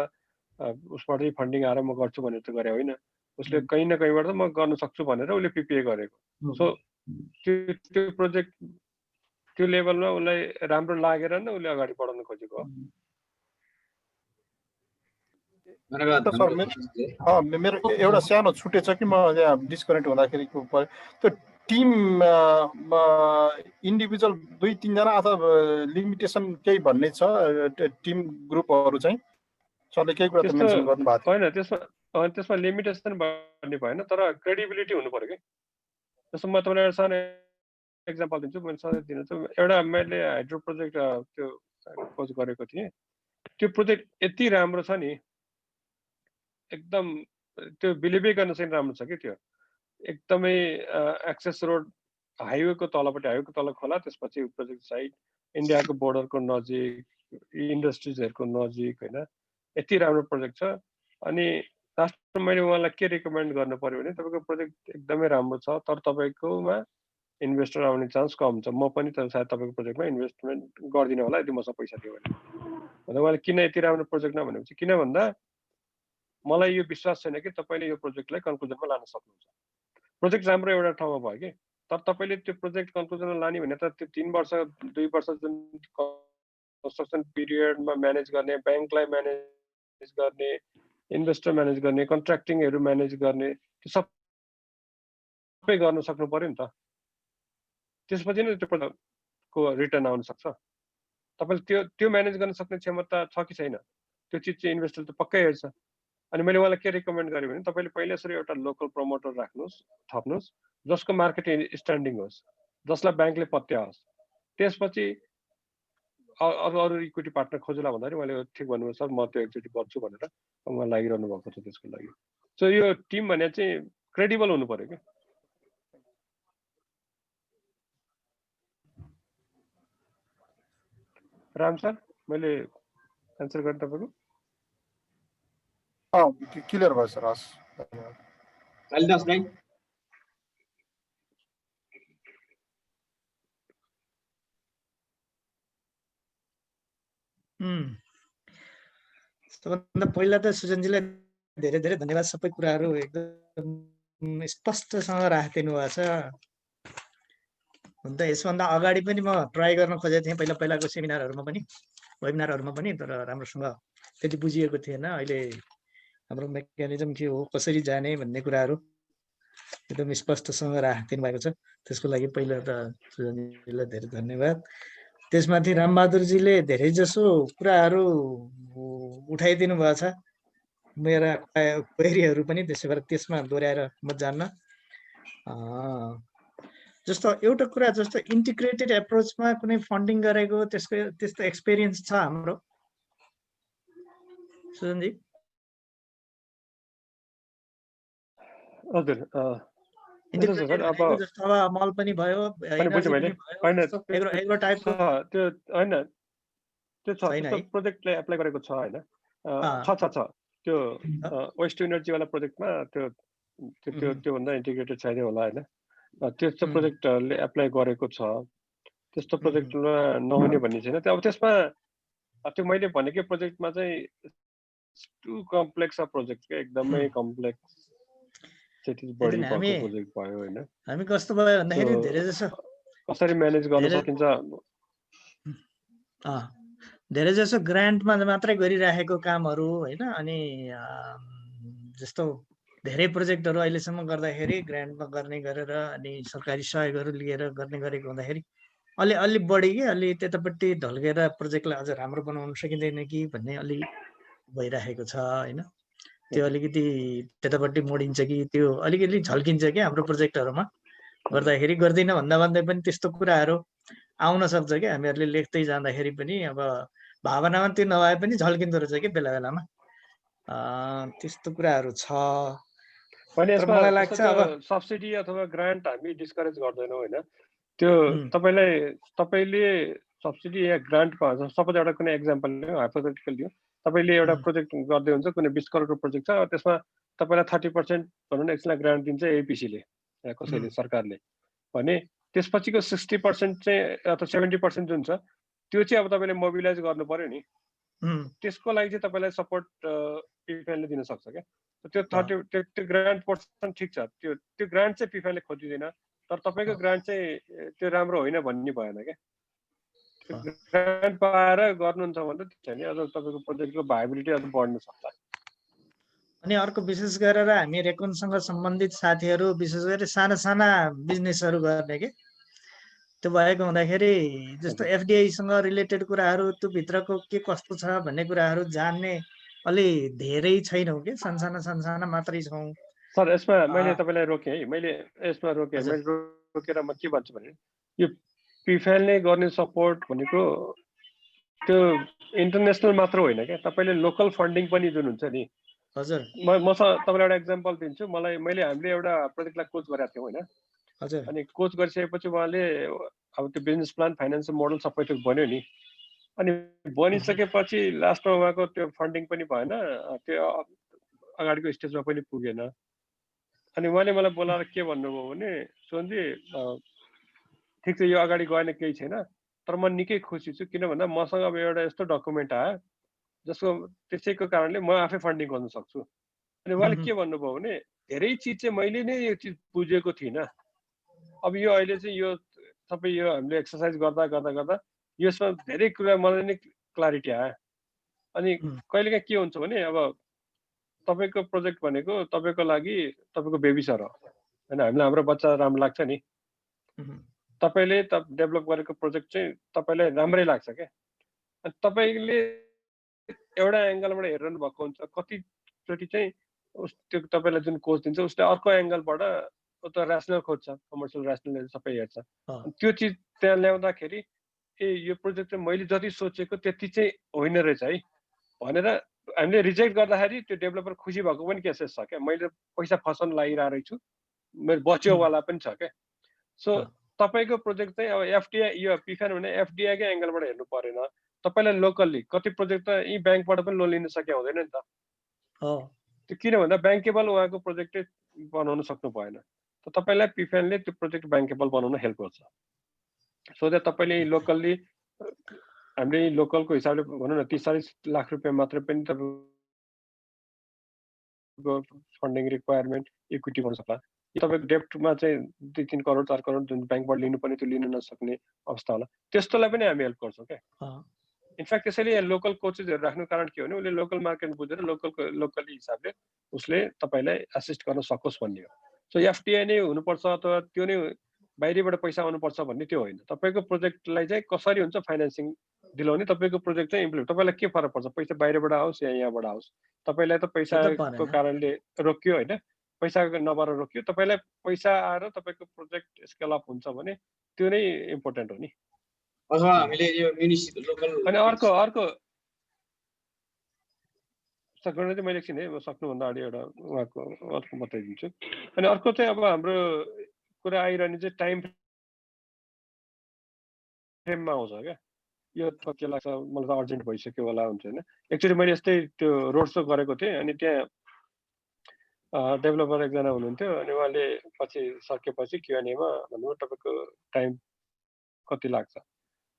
उसबाटै फन्डिङ आएर म गर्छु भनेर त गरे होइन। उसले कहीँ न कहीँबाट म गर्न सक्छु भनेर उसले पिपिए गरेको। सो त्यो प्रोजेक्ट त्यो लेभलमा उसलाई राम्रो लागेर नै उसले अगाडि बढाउन खोजेको हो। मेरो एउटा सानो छुटेछ कि म यहाँ डिस्कनेक्ट हुँदाखेरि त्यो टिम इन्डिभिजुअल 2-3 जना अथवा लिमिटेसन केही भन्ने छ टिम ग्रुपहरू चाहिँ सरले केही कुरा मेन्सन गर्नु भएको होइन। त्यसमा लिमिटेसन भन्ने भएन, तर क्रेडिबिलिटी हुनु पर्यो कि। जस्तो म तपाईँलाई एउटा सानो एक्जाम्पल दिन्छु। मैले सधैँ दिन्छु, एउटा मैले हाइड्रो प्रोजेक्ट त्यो खोज गरेको थिएँ। त्यो प्रोजेक्ट यति राम्रो छ नि, एकदम त्यो बिलिभै गर्न चाहिँ राम्रो छ कि। त्यो एकदमै एक्सेस रोड हाइवेको तलपट्टि, हाइवेको तल खोला, त्यसपछि प्रोजेक्ट साइड इन्डियाको बोर्डरको नजिक, इन्डस्ट्रिजहरूको नजिक होइन। यति राम्रो प्रोजेक्ट छ। अनि लास्टमा मैले उहाँलाई के रिकमेन्ड गर्नु पर्यो भने तपाईँको प्रोजेक्ट एकदमै राम्रो छ तर तपाईँकोमा इन्भेस्टर आउने चान्स कम छ। म पनि त सायद तपाईँको प्रोजेक्टमा इन्भेस्टमेन्ट गर्दिनँ होला यदि मसँग पैसा थियो भने। अन्त उहाँले किन यति राम्रो प्रोजेक्ट नभनेपछि किन भन्दा मलाई यो विश्वास छैन कि तपाईँले यो प्रोजेक्टलाई कन्क्लुजनमा लान सक्नुहुन्छ। प्रोजेक्ट राम्रो एउटा ठाउँमा भयो कि, तर तपाईँले त्यो प्रोजेक्ट कन्क्लुजनमा लाने भने त त्यो 3 वर्ष 2 वर्ष जुन कन्स्ट्रक्सन पिरियडमा म्यानेज गर्ने, ब्याङ्कलाई म्यानेज गर्ने, इन्भेस्टर म्यानेज गर्ने, कन्ट्र्याक्टिङहरू म्यानेज गर्ने, त्यो सबै गर्न सक्नु पर्यो नि त। त्यसपछि नै त्यो प्रोजेक्टको रिटर्न आउन सक्छ। तपाईँले त्यो म्यानेज गर्न सक्ने क्षमता छ कि छैन त्यो चिज चाहिँ इन्भेस्टर त पक्कै हेर्छ। अनि मैले उहाँलाई के रिकमेन्ड गरेँ भने तपाईँले पहिला यसरी एउटा लोकल प्रमोटर राख्नुहोस्, थप्नुहोस्, जसको मार्केट स्ट्यान्डिङ होस्, जसलाई ब्याङ्कले पत्याओस्। त्यसपछि अरू इक्विटी पार्टनर खोजुला भन्दाखेरि उहाँले ठिक भन्नुभयो सर, म त्यो एकचोटि गर्छु भनेर उहाँ लागिरहनु भएको छ त्यसको लागि। सो यो टिम भने चाहिँ क्रेडिबल हुनु पर्यो क्या। राम सर, मैले एन्सर गरेँ तपाईँको? क्लियर भयो सर, हस् धन्यवाद। कालिदास दाइ सबभन्दा पहिला त सुजनजीलाई धेरै धेरै धन्यवाद। सबै कुराहरू एकदम स्पष्टसँग राखिदिनु भएको छ। हुन त यसभन्दा अगाडि पनि म ट्राई गर्न खोजेको थिएँ पहिलाको सेमिनारहरूमा पनि, वेबिनारहरूमा पनि, तर राम्रोसँग त्यति बुझिएको थिएन। अहिले हाम्रो मेकानिजम के हो, कसरी जाने भन्ने कुराहरू एकदम स्पष्टसँग राखिदिनु भएको छ। त्यसको लागि पहिला त सुजनजीलाई धेरै धन्यवाद। त्यसमाथि रामबहादुरजीले धेरै जसो कुराहरू उठाइदिनु भएको छ। मेरा क्वेरीहरू पनि त्यसै भएर त्यसमा दोहोऱ्याएर म जान्न। जस्तो एउटा कुरा, जस्तो इन्टिग्रेटेड एप्रोचमा कुनै फन्डिङ गरेको त्यस्तो एक्सपिरियन्स छ हाम्रो सुजनजी? हजुर जस्तो अब मल पनि भयो, एग्रो टाइपको त्यो होइन, त्यो छ त्यस्तो प्रोजेक्टले एप्लाई गरेको छ होइन, छ त्यो वेस्ट टु इनर्जीवाला प्रोजेक्टमा त्योभन्दा इन्टिग्रेटेड छैन होला होइन। त्यस्तो प्रोजेक्टहरूले एप्लाई गरेको छ, त्यस्तो प्रोजेक्टमा नहुने भन्ने छैन। अब त्यसमा त्यो मैले भनेकै प्रोजेक्टमा चाहिँ टु कम्प्लेक्स प्रोजेक्ट क्या, एकदमै कम्प्लेक्स बढी भएको प्रोजेक्ट भयो होइन। हामी कस्तो भयो भन्दाखेरि धेरै जसो कसरी म्यानेज गर्न सकिन्छ, धेरै जसो ग्रान्टमा मात्रै गरिराखेको कामहरू होइन। अनि जस्तो धेरै प्रोजेक्टहरू अहिलेसम्म गर्दाखेरि ग्रान्टमा गर्ने गरेर अनि सरकारी सहयोगहरू लिएर गर्ने गरेको हुँदाखेरि अलि बढी कि अलि त्यतापट्टि ढल्केर प्रोजेक्टलाई अझ राम्रो बनाउन सकिँदैन कि भन्ने अलि भइराखेको छ होइन। त्यो अलिकति त्यतापट्टि मोडिन्छ कि त्यो अलिकति झल्किन्छ क्या हाम्रो प्रोजेक्टहरूमा गर्दाखेरि। गर्दिनँ भन्दा पनि त्यस्तो कुराहरू आउन सक्छ क्या, हामीहरूले लेख्दै जाँदाखेरि पनि अब भावनामा त्यो नभए पनि झल्किँदो रहेछ कि बेला बेलामा। त्यस्तो कुराहरू छ। मलाई लाग्छ अब सब्सिडी अथवा ग्रान्ट हामी डिस्करेज गर्दैनौँ होइन। त्यो तपाईँले सब्सिडी या ग्रान्ट पाउँछ। सपोज एउटा कुनै एक्जाम्पल लियो, हाइपोथेटिकल लियो, तपाईँले एउटा प्रोजेक्ट गर्दै हुन्छ, कुनै 20 करोडको प्रोजेक्ट छ, त्यसमा तपाईँलाई 30% भनौँ न एकछिन ग्रान्ट दिन्छ एपिसीले या कसैले, सरकारले भने त्यसपछिको 60% चाहिँ अथवा 70% जुन छ त्यो चाहिँ अब तपाईँले मोबिलाइज गर्नु पर्यो नि। त्यसको लागि चाहिँ तपाईँलाई सपोर्ट पिफाइलले दिन सक्छ क्या। त्यो 30 त्यो ग्रान्ट पर्सन ठिक छ, त्यो ग्रान्ट चाहिँ पिफाइलले खोजिँदैन, तर तपाईँको ग्रान्ट चाहिँ त्यो राम्रो होइन भन्ने भएन क्या। ग्रान्ट पाएर गर्नुहुन्छ भने त छैन, अझ तपाईँको प्रोजेक्टको भाइबिलिटी अझ बढ्न सक्छ। अनि अर्को विशेष गरेर हामी रेकनसँग सम्बन्धित साथीहरू विशेष गरी साना बिजनेसहरू गर्ने के, त्यो भएको हुँदाखेरि जस्तो एफडिआईसँग रिलेटेड कुराहरू, त्यो भित्रको के कस्तो छ भन्ने कुराहरू जान्ने अलि धेरै छैनौँ कि, साना मात्रै छौँ। सर यसमा मैले तपाईँलाई रोकेँ है, मैले रोकेर म के भन्छु भने यो पिफाइलले गर्ने सपोर्ट भनेको त्यो इन्टरनेसनल मात्र होइन क्या, तपाईँले लोकल फन्डिङ पनि जुन हुन्छ नि। हजुर मसँग तपाईँलाई एउटा इक्जाम्पल दिन्छु। हामीले एउटा प्रोजेक्टलाई कोच गरेका थियौँ होइन। हजुर। अनि कोच गरिसकेपछि उहाँले अब त्यो बिजनेस प्लान, फाइनेन्सियल मोडल सबै त्यो बन्यो नि। अनि बनिसकेपछि लास्टमा उहाँको त्यो फन्डिङ पनि भएन, त्यो अगाडिको स्टेजमा पनि पुगेन। अनि उहाँले मलाई बोलाएर के भन्नुभयो भने, सोनजी ठिक छ यो अगाडि गएन केही छैन, तर म निकै खुसी छु, किन भन्दा मसँग अब एउटा यस्तो डकुमेन्ट आयो जसको त्यसैको कारणले म आफै फन्डिङ गर्न सक्छु। अनि उहाँले के भन्नुभयो भने धेरै चिज चाहिँ मैले नै यो चिज बुझेको थिइनँ, अब यो अहिले चाहिँ यो सबै यो हामीले एक्सर्साइज गर्दा यसमा धेरै कुरा मलाई नै क्लारिटी आयो। अनि कहिलेकाहीँ के हुन्छ भने अब तपाईँको प्रोजेक्ट भनेको तपाईँको लागि तपाईँको बेबी सर हो होइन, हामीलाई हाम्रो बच्चा राम्रो लाग्छ नि। तपाईँले डेभलप गरेको प्रोजेक्ट चाहिँ तपाईँलाई राम्रै लाग्छ क्या। अनि तपाईँले एउटा एङ्गलबाट हेरिरहनु भएको हुन्छ, कतिचोटि चाहिँ त्यो तपाईँलाई जुन कोच दिन्छ उसले अर्को एङ्गलबाट त ऱ्यासनल खोज्छ, कमर्सियल ऱ्यासनल सबै हेर्छ। त्यो चिज त्यहाँ ल्याउँदाखेरि यो प्रोजेक्ट चाहिँ मैले जति सोचेको त्यति चाहिँ होइन रहेछ है भनेर हामीले रिजेक्ट गर्दाखेरि त्यो डेभलपर खुसी भएको पनि केसेस छ क्या। मैले पैसा फसाउन लागिरहेको रहेछु, मेरो बच्योवाला पनि छ क्या। सो तपाईँको प्रोजेक्ट चाहिँ अब एफडिआई, यो पिफाइल भने एफडिआईकै एङ्गलबाट हेर्नु परेन। तपाईँलाई लोकल्ली कति प्रोजेक्ट त यी ब्याङ्कबाट पनि लोन लिन सके हुँदैन नि त। त्यो किन भन्दा ब्याङ्केबल उहाँको प्रोजेक्टै बनाउन सक्नु भएन। त तपाईँलाई पिफेनले त्यो प्रोजेक्ट ब्याङ्केबल बनाउन हेल्प गर्छ। सो द्याट तपाईँले लोकल्ली हामीले लोकलको हिसाबले भनौँ न 30-40 लाख रुपियाँ मात्रै पनि तपाईँको फन्डिङ रिक्वायरमेन्ट इक्विटी हुन सक्ला। तपाईँको डेप्टमा चाहिँ 2-3 करोड 4 करोड जुन ब्याङ्कबाट लिनुपर्ने त्यो लिन नसक्ने अवस्था होला, त्यस्तोलाई पनि हामी हेल्प गर्छौँ क्या। इनफ्याक्ट त्यसैले लोकल कोचेसहरू राख्नु कारण के हो भने उसले लोकल मार्केट बुझेर लोकली हिसाबले उसले तपाईँलाई एसिस्ट गर्न सकोस् भन्ने हो। सो एफटिआई नै हुनुपर्छ अथवा त्यो नै बाहिरबाट पैसा आउनुपर्छ भन्ने त्यो होइन। तपाईँको प्रोजेक्टलाई चाहिँ कसरी हुन्छ फाइनेन्सिङ दिलाउने, तपाईँको प्रोजेक्ट चाहिँ इम्प्लिमेन्ट, तपाईँलाई के फरक पर्छ पैसा बाहिरबाट आओस् या यहाँबाट आओस्। तपाईँलाई त पैसाको कारणले रोकियो होइन, पैसा नभएर रोकियो, तपाईँलाई पैसा आएर तपाईँको प्रोजेक्ट स्केल अप हुन्छ भने त्यो नै इम्पोर्टेन्ट हो नि। अथवा हामीले यो म्युनिसिपल लोकल अनि अर्को गर्न चाहिँ मैले एकछिन है, म सक्नुभन्दा अगाडि एउटा उहाँको अर्को बताइदिन्छु। अनि अर्को चाहिँ अब हाम्रो कुरा आइरहने चाहिँ टाइम फ्रेममा आउँछ क्या। यो के लाग्छ मलाई त अर्जेन्ट भइसक्यो होला हुन्छ होइन। एक्चुअली मैले यस्तै त्यो रोड सो गरेको थिएँ अनि त्यहाँ डेभलपर एकजना हुनुहुन्थ्यो अनि उहाँले पछि सकेपछि Q&A-मा भन्नुभयो तपाईँको टाइम कति लाग्छ,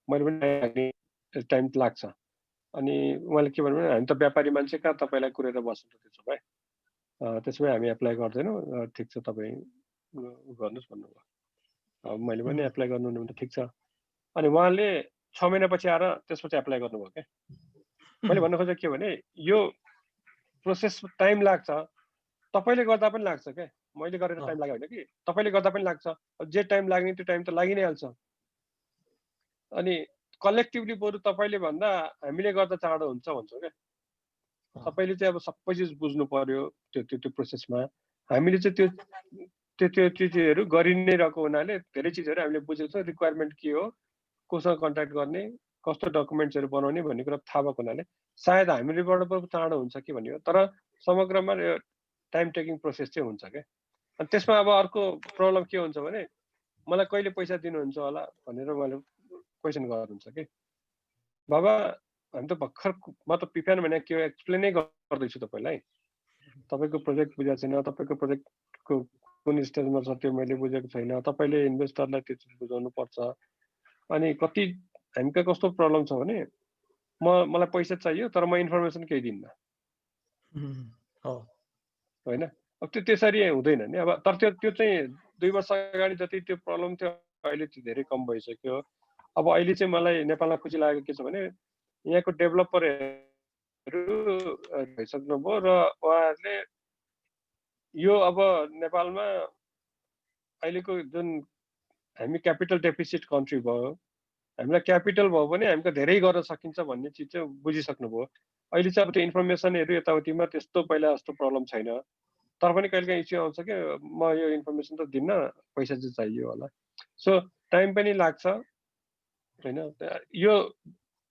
मैले पनि टाइम लाग्छ। अनि उहाँले के भन्नुभयो हामी त व्यापारी मान्छे कहाँ तपाईँलाई कुरेर बस्नु त, त्यसो भए हामी एप्लाई गर्दैनौँ, ठिक छ तपाईँ गर्नुहोस् भन्नुभयो। मैले पनि एप्लाई गर्नु भने ठिक छ। अनि उहाँले 6 महिनापछि आएर त्यसपछि एप्लाई गर्नुभयो क्या। मैले भन्न खोजेको के भने यो प्रोसेस टाइम लाग्छ, तपाईँले गर्दा पनि लाग्छ क्या। मैले गरेर टाइम लाग्यो होइन कि, तपाईँले गर्दा पनि लाग्छ। जे टाइम लाग्ने त्यो टाइम त लागि नै हाल्छ। अनि कलेक्टिभली बरु तपाईँले भन्दा हामीले गर्दा चाँडो हुन्छ भन्छौँ क्या। तपाईँले चाहिँ अब सबै चिज बुझ्नु पर्यो त्यो प्रोसेसमा। हामीले चाहिँ त्यो चिजहरू गरि नै रहेको हुनाले धेरै चिजहरू हामीले बुझेको छ, रिक्वायरमेन्ट के हो, कोसँग कन्ट्याक्ट गर्ने, कस्तो डकुमेन्ट्सहरू बनाउने भन्ने कुरा थाहा भएको हुनाले सायद हामीलेबाट पनि चाँडो हुन्छ कि भन्ने हो। तर समग्रमा यो टाइम टेकिङ प्रोसेस चाहिँ हुन्छ क्या। अनि त्यसमा अब अर्को प्रब्लम के हुन्छ भने मलाई कहिले पैसा दिनुहुन्छ होला भनेर उहाँले क्वेसन गर्नुहुन्छ कि बाबा हामी त भर्खर म त पिफेन भने के एक्सप्लेनै गर्दैछु तपाईँलाई। तपाईँको प्रोजेक्ट बुझेको छैन, तपाईँको प्रोजेक्टको कुन स्टेजमा छ त्यो मैले बुझेको छैन, तपाईँले इन्भेस्टरलाई त्यो चिज बुझाउनु पर्छ। अनि कति हामीका कस्तो प्रब्लम छ भने मलाई पैसा चाहियो तर म इन्फर्मेसन केही दिन्न होइन। अब त्यो त्यसरी हुँदैन नि। अब तर त्यो चाहिँ 2 वर्ष अगाडि जति त्यो प्रब्लम थियो अहिले चाहिँ धेरै कम भइसक्यो। अब अहिले चाहिँ मलाई नेपालमा खुसी लागेको के छ भने यहाँको डेभलपरहरू भइसक्नुभयो र उहाँहरूले यो अब नेपालमा अहिलेको जुन हामी क्यापिटल डेफिसिट कन्ट्री भयो, हामीलाई क्यापिटल भयो भने हामीको धेरै गर्न सकिन्छ भन्ने चिज चाहिँ बुझिसक्नुभयो। अहिले चाहिँ अब त्यो इन्फर्मेसनहरू यताउतिमा त्यस्तो पहिला जस्तो प्रब्लम छैन। तर पनि कहिलेकाहीँ इस्यु आउँछ कि म यो इन्फर्मेसन त दिन्न, पैसा चाहिँ चाहियो होला। सो टाइम पनि लाग्छ होइन। यो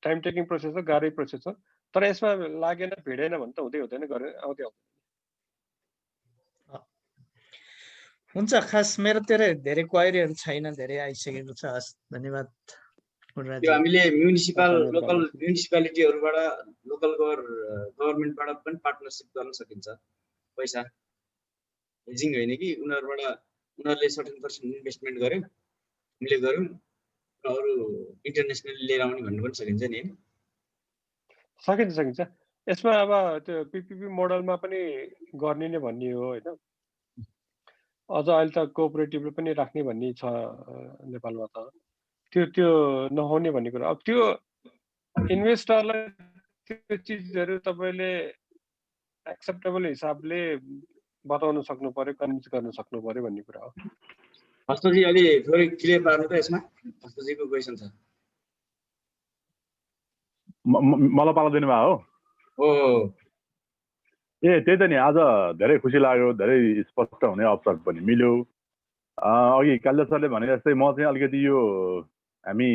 टाइम टेकिङ प्रोसेस हो, गाह्रै प्रोसेस हो। तर यसमा लागेन भिडेन भने त हुँदैन गरेर आउँदै आउँदैन। हुन्छ, खास मेरोतिर धेरै क्वाइरीहरू छैन, धेरै आइसकेको छ। हस्, धन्यवाद। त्यो हामीले लोकल म्युनिसिपालिटीहरूबाट लोकल गभर्मेन्टबाट पनि पार्टनरसिप गर्न सकिन्छ। पैसा हेजिङ होइन कि उनीहरूले 30% इन्भेस्टमेन्ट गर्यो, हामीले गर्यौँ, अरू इन्टरनेसनली लिएर आउने भन्नु पनि सकिन्छ नि। सकिन्छ। यसमा अब त्यो पिपिपी मोडलमा पनि गर्ने नै भन्ने हो होइन। अझ अहिले त कोअपरेटिभले पनि राख्ने भन्ने छ नेपालमा त। त्यो नहुने भन्ने कुरा। अब त्यो इन्भेस्टरलाई त्यो चिजहरू तपाईँले एक्सेप्टेबल हिसाबले बताउन सक्नु पर्यो, कन्भिन्स गर्न सक्नु पर्यो भन्ने कुरा हो। हस्तजी अलि थोरै क्लियर पार्नु त यसमा। हस्तजीको क्वेसन छ। मलाई पालो दिनु भयो हो त्यही त नि। आज धेरै खुसी लाग्यो, धेरै स्पष्ट हुने अवसर पनि मिल्यो। अघि काल्य सरले भने जस्तै म चाहिँ अलिकति यो हामी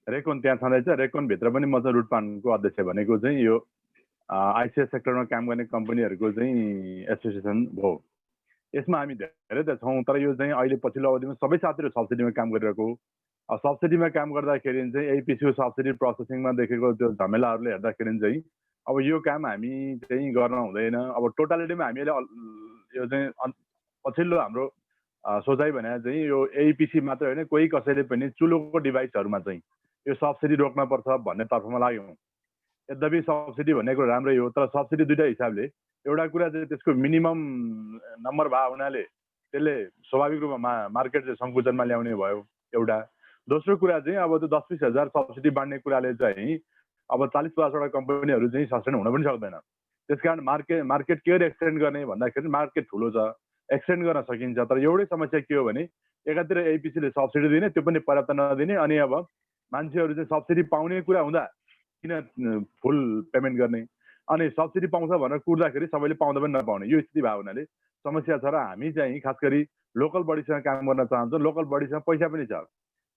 रेकोन त्यहाँ छँदैछ, रेकोनभित्र पनि म चाहिँ रुटपानको अध्यक्ष भनेको चाहिँ यो आइसिएस सेक्टरमा काम गर्ने कम्पनीहरूको चाहिँ एसोसिएसन हो। यसमा हामी धेरै त छौँ, तर यो चाहिँ अहिले पछिल्लो अवधिमा सबै साथीहरू सब्सिडीमा काम गरिरहेको। सब्सिडीमा काम गर्दाखेरि चाहिँ एपिसीको सब्सिडी प्रोसेसिङमा देखेको त्यो झमेलाहरूले हेर्दाखेरि चाहिँ अब यो काम हामी चाहिँ गर्न हुँदैन। अब टोटालिटीमा हामीले यो चाहिँ पछिल्लो हाम्रो सोचाइ भने चाहिँ यो एइपिसी मात्र होइन, कोही कसैले पनि चुलोको डिभाइसहरूमा चाहिँ यो सब्सिडी रोक्नुपर्छ भन्ने तर्फमा लाग्यौँ। यद्यपि सब्सिडी भन्ने कुरो राम्रै हो, तर सब्सिडी दुईटा हिसाबले, एउटा कुरा चाहिँ त्यसको मिनिमम नम्बर भएको हुनाले त्यसले स्वाभाविक रूपमा मार्केट चाहिँ सङ्कुचनमा ल्याउने भयो एउटा। दोस्रो कुरा चाहिँ अब त्यो 10-20 हजार सब्सिडी बाँड्ने कुराले चाहिँ अब 40-50वटा कम्पनीहरू चाहिँ सस्टेन हुन पनि सक्दैन। त्यसकारण मार्केट के एक्सटेन्ड गर्ने भन्दाखेरि मार्केट ठुलो छ, एक्सटेन्ड गर्न सकिन्छ। तर एउटै समस्या के हो भने एकातिर एइपिसीले सब्सिडी दिने, त्यो पनि पर्याप्त नदिने, अनि अब मान्छेहरू चाहिँ सब्सिडी पाउने कुरा हुँदा किन फुल पेमेन्ट गर्ने, अनि सब्सिडी पाउँछ भनेर कुर्दाखेरि सबैले पाउँदा पनि नपाउने, यो स्थिति भएको हुनाले समस्या छ। र हामी चाहिँ खास गरी लोकल बडीसँग काम गर्न चाहन्छौँ। लोकल बडीसँग पैसा पनि छ,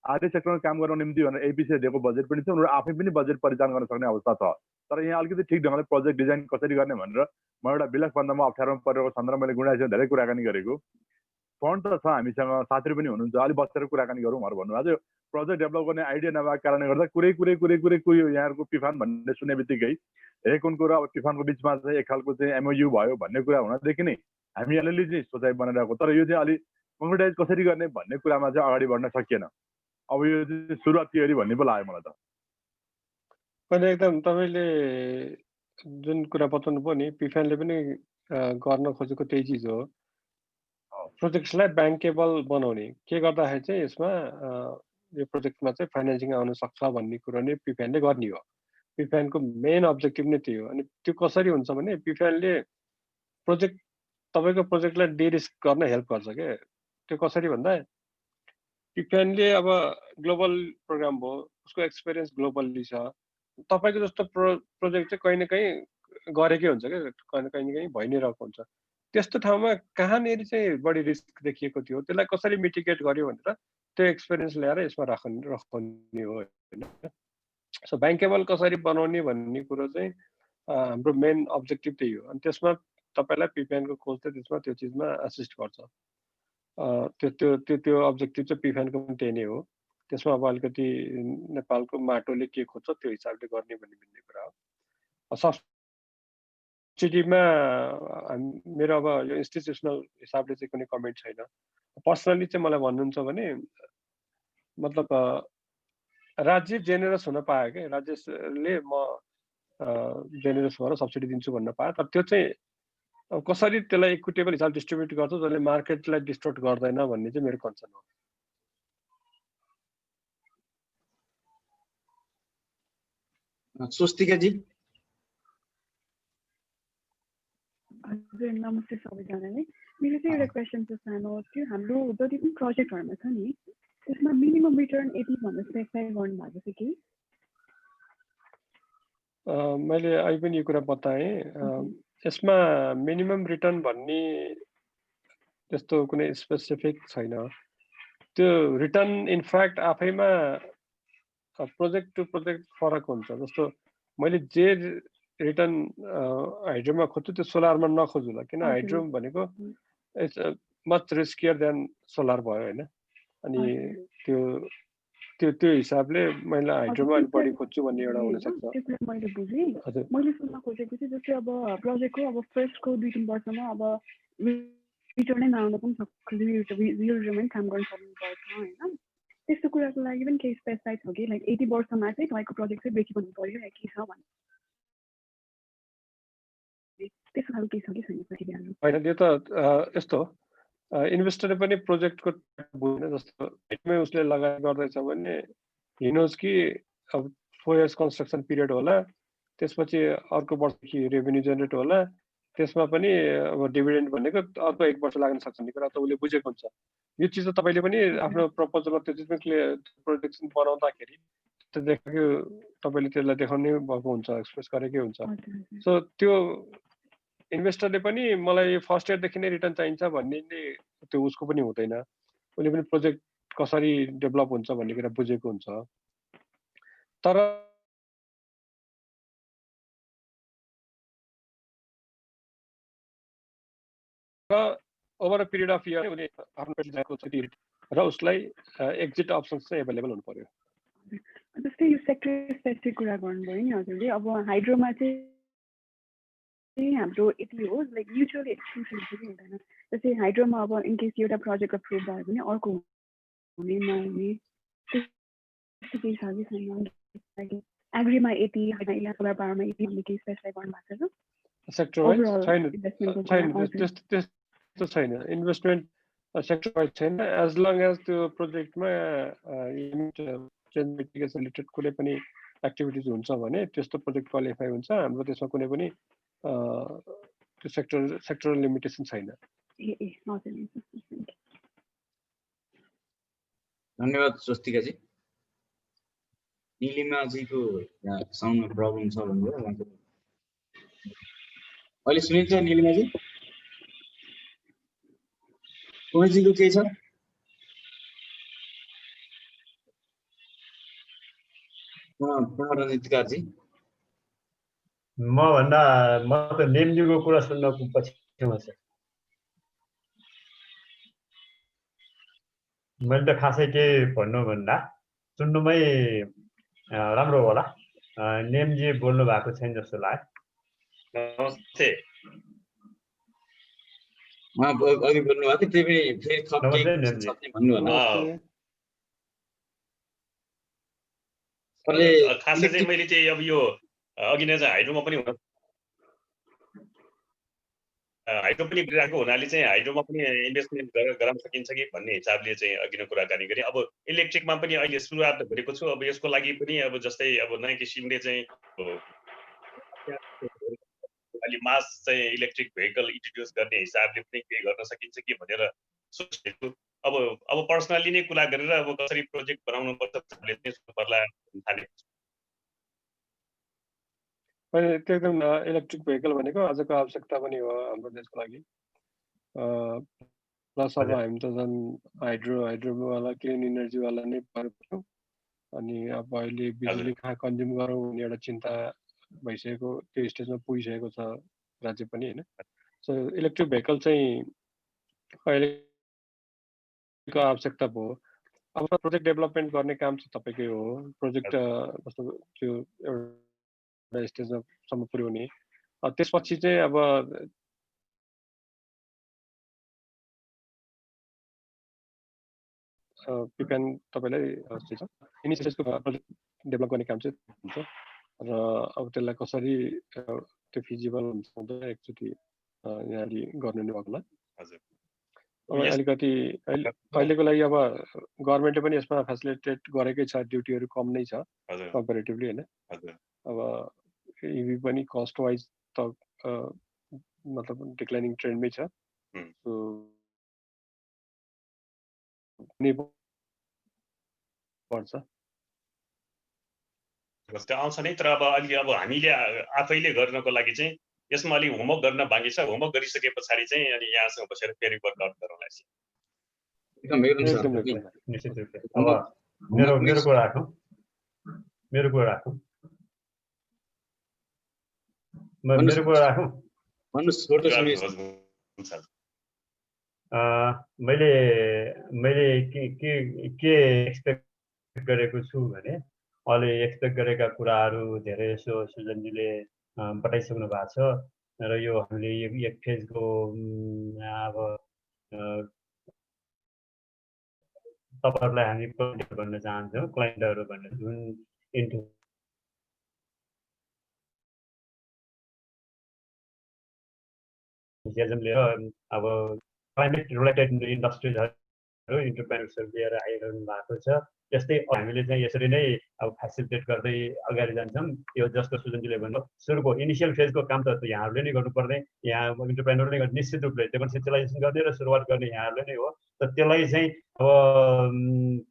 आर्थिक सेक्टरमा काम गर्न निम्ति भनेर एइपिसीले दिएको बजेट पनि छ, उनीहरू आफै पनि बजेट परिचालन गर्न सक्ने अवस्था छ। तर यहाँ अलिकति ठिक ढङ्गले प्रोजेक्ट डिजाइन कसरी गर्ने भनेर म एउटा विलखबन्धमा अप्ठ्यारोमा परेको सन्दर्भमा मैले गुणासँग धेरै कुराकानी गरेको। फन्ड त छ हामीसँग, साथीहरू पनि हुनुहुन्छ, अलिक बसेर कुराकानी गरौँ भनेर भन्नुभएको थियो। प्रोजेक्ट डेभलप गर्ने आइडिया नभएको कारणले गर्दा कुरै यहाँहरूको पिफान भन्ने सुन्ने बित्तिकै रेकुनको र अब पिफानको बिचमा चाहिँ एक खालको चाहिँ एमओयू भयो भन्ने कुरा हुनदेखि नै हामी अलिअलि चाहिँ सोचाइ बनाइरहेको। तर यो चाहिँ अलिक कङ्क्रिटाइज कसरी गर्ने भन्ने कुरामा चाहिँ अगाडि बढ्न सकिएन। अब यो चाहिँ सुरुवात के गरी भन्ने पो लाग्यो मलाई त। अहिले एकदम तपाईँले जुन कुरा बताउनु भयो नि, पिफानले पनि गर्न खोजेको त्यही चिज हो, प्रोजेक्ट्सलाई ब्याङ्केबल बनाउने। के गर्दाखेरि चाहिँ यसमा यो प्रोजेक्टमा चाहिँ फाइनेन्सिङ आउन सक्छ भन्ने कुरो नै पिफानले गर्ने हो। पिफानको मेन अब्जेक्टिभ नै त्यही हो। अनि त्यो कसरी हुन्छ भने पिफानले तपाईँको प्रोजेक्टलाई डिरिस्क गर्न हेल्प गर्छ क्या। त्यो कसरी भन्दा पिफानले अब ग्लोबल प्रोग्राम भयो, उसको एक्सपिरियन्स ग्लोबल्ली छ। तपाईँको जस्तो प्रोजेक्ट चाहिँ कहीँ न कहीँ गरेकै हुन्छ क्या, कहीँ न कहीँ भइ नै रहेको हुन्छ। त्यस्तो ठाउँमा कहाँनिर चाहिँ बढी रिस्क देखिएको थियो, त्यसलाई कसरी मिटिगेट गर्यो भनेर त्यो एक्सपिरियन्स ल्याएर यसमा राख्ने हो होइन। सो ब्याङ्केबल कसरी बनाउने भन्ने कुरो चाहिँ हाम्रो मेन अब्जेक्टिभ त्यही हो। अनि त्यसमा तपाईँलाई पिफानको कोचले त्यसमा त्यो चिजमा असिस्ट गर्छ। त्यो अब्जेक्टिभ चाहिँ पिफानको पनि त्यही नै हो। त्यसमा अब अलिकति नेपालको माटोले के खोज्छ त्यो हिसाबले गर्ने भन्ने कुरा हो। सब्सिडीमा मेरो अब यो इन्स्टिट्युसनल हिसाबले चाहिँ कुनै कमेन्ट छैन। पर्सनली चाहिँ मलाई भन्नुहुन्छ भने मतलब राज्य जेनेरस हुन पायो क्या, राज्यले म जेनेरस भएर सब्सिडी दिन्छु भन्न पायो। तर त्यो चाहिँ कसरी त्यसलाई इक्विटेबल हिसाब डिस्ट्रिब्युट गर्छ जसले मार्केटलाई डिस्टर्ट गर्दैन भन्ने चाहिँ मेरो कन्सर्न हो। स्वस्तिकाजी। हजुर नमस्ते सबैजनालाई। मेरो चाहिँ एउटा क्वेसन छ सानो, त्यो हाम्रो जति पनि प्रोजेक्टहरूमा छ नि त्यसमा मिनिमम रिटर्न यति भनेर स्पेसिफाई गर्नु भएको छ कि? मैले अहिले पनि यो कुरा बताएँ। यसमा मिनिमम रिटर्न भन्ने त्यस्तो कुनै स्पेसिफिक छैन। त्यो रिटर्न इनफ्याक्ट आफैमा प्रोजेक्ट टु प्रोजेक्ट फरक हुन्छ। जस्तो मैले जे रिटर्न हाइड्रोमा खोज्छु त्यो सोलरमा नखोजुला, किन हाइड्रो भनेको it's much riskier than solar भयो होइन। अनि त्यो हिसाबले मैले हाइड्रोमा अलिक बढी खोज्छु भन्ने एउटा हुनसक्छ। त्यो कुरा मैले बुझेँ। मैले सुन्न खोजेको चाहिँ जस्तै अब प्रोजेक्टको अब फर्स्टको 2-3 वर्षमा अब रिटर्नै नआउन पनि सक्छ, रिटर्न काम गर्न सक्नुपर्छ होइन। त्यस्तो कुराको लागि पनि केही स्पेसिफाइड छ कि लाइक 80 वर्षमा चाहिँ तपाईँको प्रोजेक्ट चाहिँ ब्रेक इभन पर्यो या के छ भने त्यस्तो खालको केही छ कि छैन प्रक्रिया? होइन, त्यो त यस्तो हो, इन्भेस्टरले पनि प्रोजेक्टको बुझ्ने। जस्तो हेडमै उसले लगानी गर्दैछ भने हिनोज कि अब 4 इयर्स कन्स्ट्रक्सन पिरियड होला, त्यसपछि अर्को वर्षदेखि रेभेन्यू जेनेरेट होला, त्यसमा पनि अब डिभिडेन्ड भनेको अर्को 1 वर्ष लाग्न सक्छ भन्ने कुरा त उसले बुझेको हुन्छ। यो चिज त तपाईँले पनि आफ्नो प्रपोजलमा त्यो चिज पनि क्लियर प्रोजेक्सन बनाउँदाखेरि त्यो देखेको तपाईँले त्यसलाई देखाउनै भएको हुन्छ, एक्सप्रेस गरेकै हुन्छ। सो त्यो इन्भेस्टरले पनि मलाई फर्स्ट इयरदेखि नै रिटर्न चाहिन्छ भन्ने त्यो उसको पनि हुँदैन। उसले पनि प्रोजेक्ट कसरी डेभलप हुन्छ भन्ने कुरा बुझेको हुन्छ। तर over a period of year उसले आफ्नो पैसा र उसलाई एक्जिट अप्सन्स चाहिँ एभाइलेबल हुनु पर्यो। जस्तै यो सेक्टर स्पेसिफिक कुरा गर्नुभयो नि हजुरले। अब हाइड्रोमा चाहिँ चाहिँ हाम्रो यति हो लाइक म्युचुअली एक्सक्लुसिभ चाहिँ हुँदैन जस्तै हाइड्रोमा अब इनकेस एउटा प्रोजेक्ट अप्रुभ भयो भने अर्को हुने नहुने त्यस्तो केही छ कि छैन एग्रीमा यति सोलर पावरमा यति भन्ने केही स्पेसिफाई गर्नु भएको छ सेक्टर वाइज त्यस्तो छैन इन्भेस्टमेन्ट सेक्टर वाइज छैन एज लङ एज त्यो प्रोजेक्टमा रिलेटेड कुनै पनि एक्टिभिटिज हुन्छ भने त्यस्तो प्रोजेक्ट क्वालिफाई हुन्छ हाम्रो त्यसमा कुनै पनि त्यो सेक्टरल लिमिटेसन छैन धन्यवाद स्वस्तिकाजी निलिमाजीको साउन्डमा प्रब्लम छ भन्नुभयो अहिले सुनिन्छ निलिमाजी कोहीजीको के छ रणजितकारजी म त नेमजीको कुरा सुन्न पछिमा छ मैले त खासै के भन्नु भन्दा सुन्नुमै राम्रो होला नेमजी बोल्नु भएको छैन जस्तो लाग्यो नमस्ते अघि बोल्नु भएको थियो त्यही पनि फेरि भन्नु होला खासै चाहिँ मैले चाहिँ अब यो अघि नै चाहिँ हाइड्रोमा पनि गएको हुनाले चाहिँ हाइड्रोमा पनि इन्भेस्टमेन्ट गराउन सकिन्छ कि भन्ने हिसाबले चाहिँ अघि नै कुराकानी गरेँ अब इलेक्ट्रिकमा पनि अहिले सुरुवात गरेको छु अब यसको लागि पनि अब जस्तै अब नयाँ किसिमले चाहिँ अलि मास चाहिँ इलेक्ट्रिक भेहिकल इन्ट्रोड्युस गर्ने हिसाबले पनि के गर्न सकिन्छ कि भनेर सोचेको अब पर्सनली नै कुरा गरेर अब कसरी प्रोजेक्ट बनाउनु पर्छ पर्ला थालेको छु त्यो एकदम इलेक्ट्रिक भेहिकल भनेको आजको आवश्यकता पनि हो हाम्रो देशको लागि प्लस अब हामी त झन् हाइड्रोवाला क्लिन इनर्जीवाला नै पऱ्यो अनि अब अहिले बिजुली कहाँ कन्ज्युम गरौँ भन्ने एउटा चिन्ता भइसकेको त्यो स्टेजमा पुगिसकेको छ राज्य पनि होइन सो इलेक्ट्रिक भेहिकल चाहिँ अहिलेको आवश्यकता भयो अब प्रोजेक्ट डेभलपमेन्ट गर्ने काम चाहिँ तपाईँकै हो प्रोजेक्ट जस्तो त्यो एउटा स्टेजसम्म पुर्याउने त्यसपछि चाहिँ अब पिप्यान तपाईँलाई इनिसिएटिभको प्रोजेक्ट डेभलप गर्ने काम चाहिँ हुन्छ र अब त्यसलाई कसरी त्यो फिजिबल हुन्छ एकचोटि यहाँले गर्नु नै भएको होला अलिकति अहिलेको लागि अब गभर्मेन्टले पनि यसमा फेसिलिटेट गरेकै छ ड्युटीहरू कम नै छ कम्पेरिटिभली होइन अब इभी पनि कस्ट वाइज त मतलब डिक्लाइनिङ ट्रेन्डमै छ पर्छ आउँछ नै तर अब अहिले अब हामीले आफैले गर्नको लागि चाहिँ यसमा अलि होमवर्क गर्न बाँकी छ होमवर्क गरिसके पछाडि चाहिँ अनि यहाँसँग बसेर फेरि वर्कआउट गरौँला मैले के एक्सपेक्ट गरेको छु भने अहिले एक्सपेक्ट गरेका कुराहरू धेरै यसो सुजनजीले बताइसक्नु भएको छ र यो हामीले एक फेजको अब तपाईँहरूलाई हामी क्लाइन्टहरू भन्न चाहन्छौँ क्लाइन्टहरू भन्ने जुन इन्थुजियाजम लिएर अब क्लाइमेट रिलेटेड इन्डस्ट्रिजहरू इन्टरप्रेन्योर्सहरू लिएर आइरहनु भएको छ त्यस्तै हामीले चाहिँ यसरी नै अब फेसिलिटेट गर्दै अगाडि जान्छौँ यो जस्तो सुजनजीले भन्नु सुरुको इनिसियल फेजको काम त यहाँहरूले नै गर्नुपर्ने यहाँ इन्टरप्रेन्योरले गर्ने निश्चित रूपले त्यो कन्सेप्चुलाइजेसन गर्ने र सुरुवात गर्ने यहाँहरूले नै हो त त्यसलाई चाहिँ अब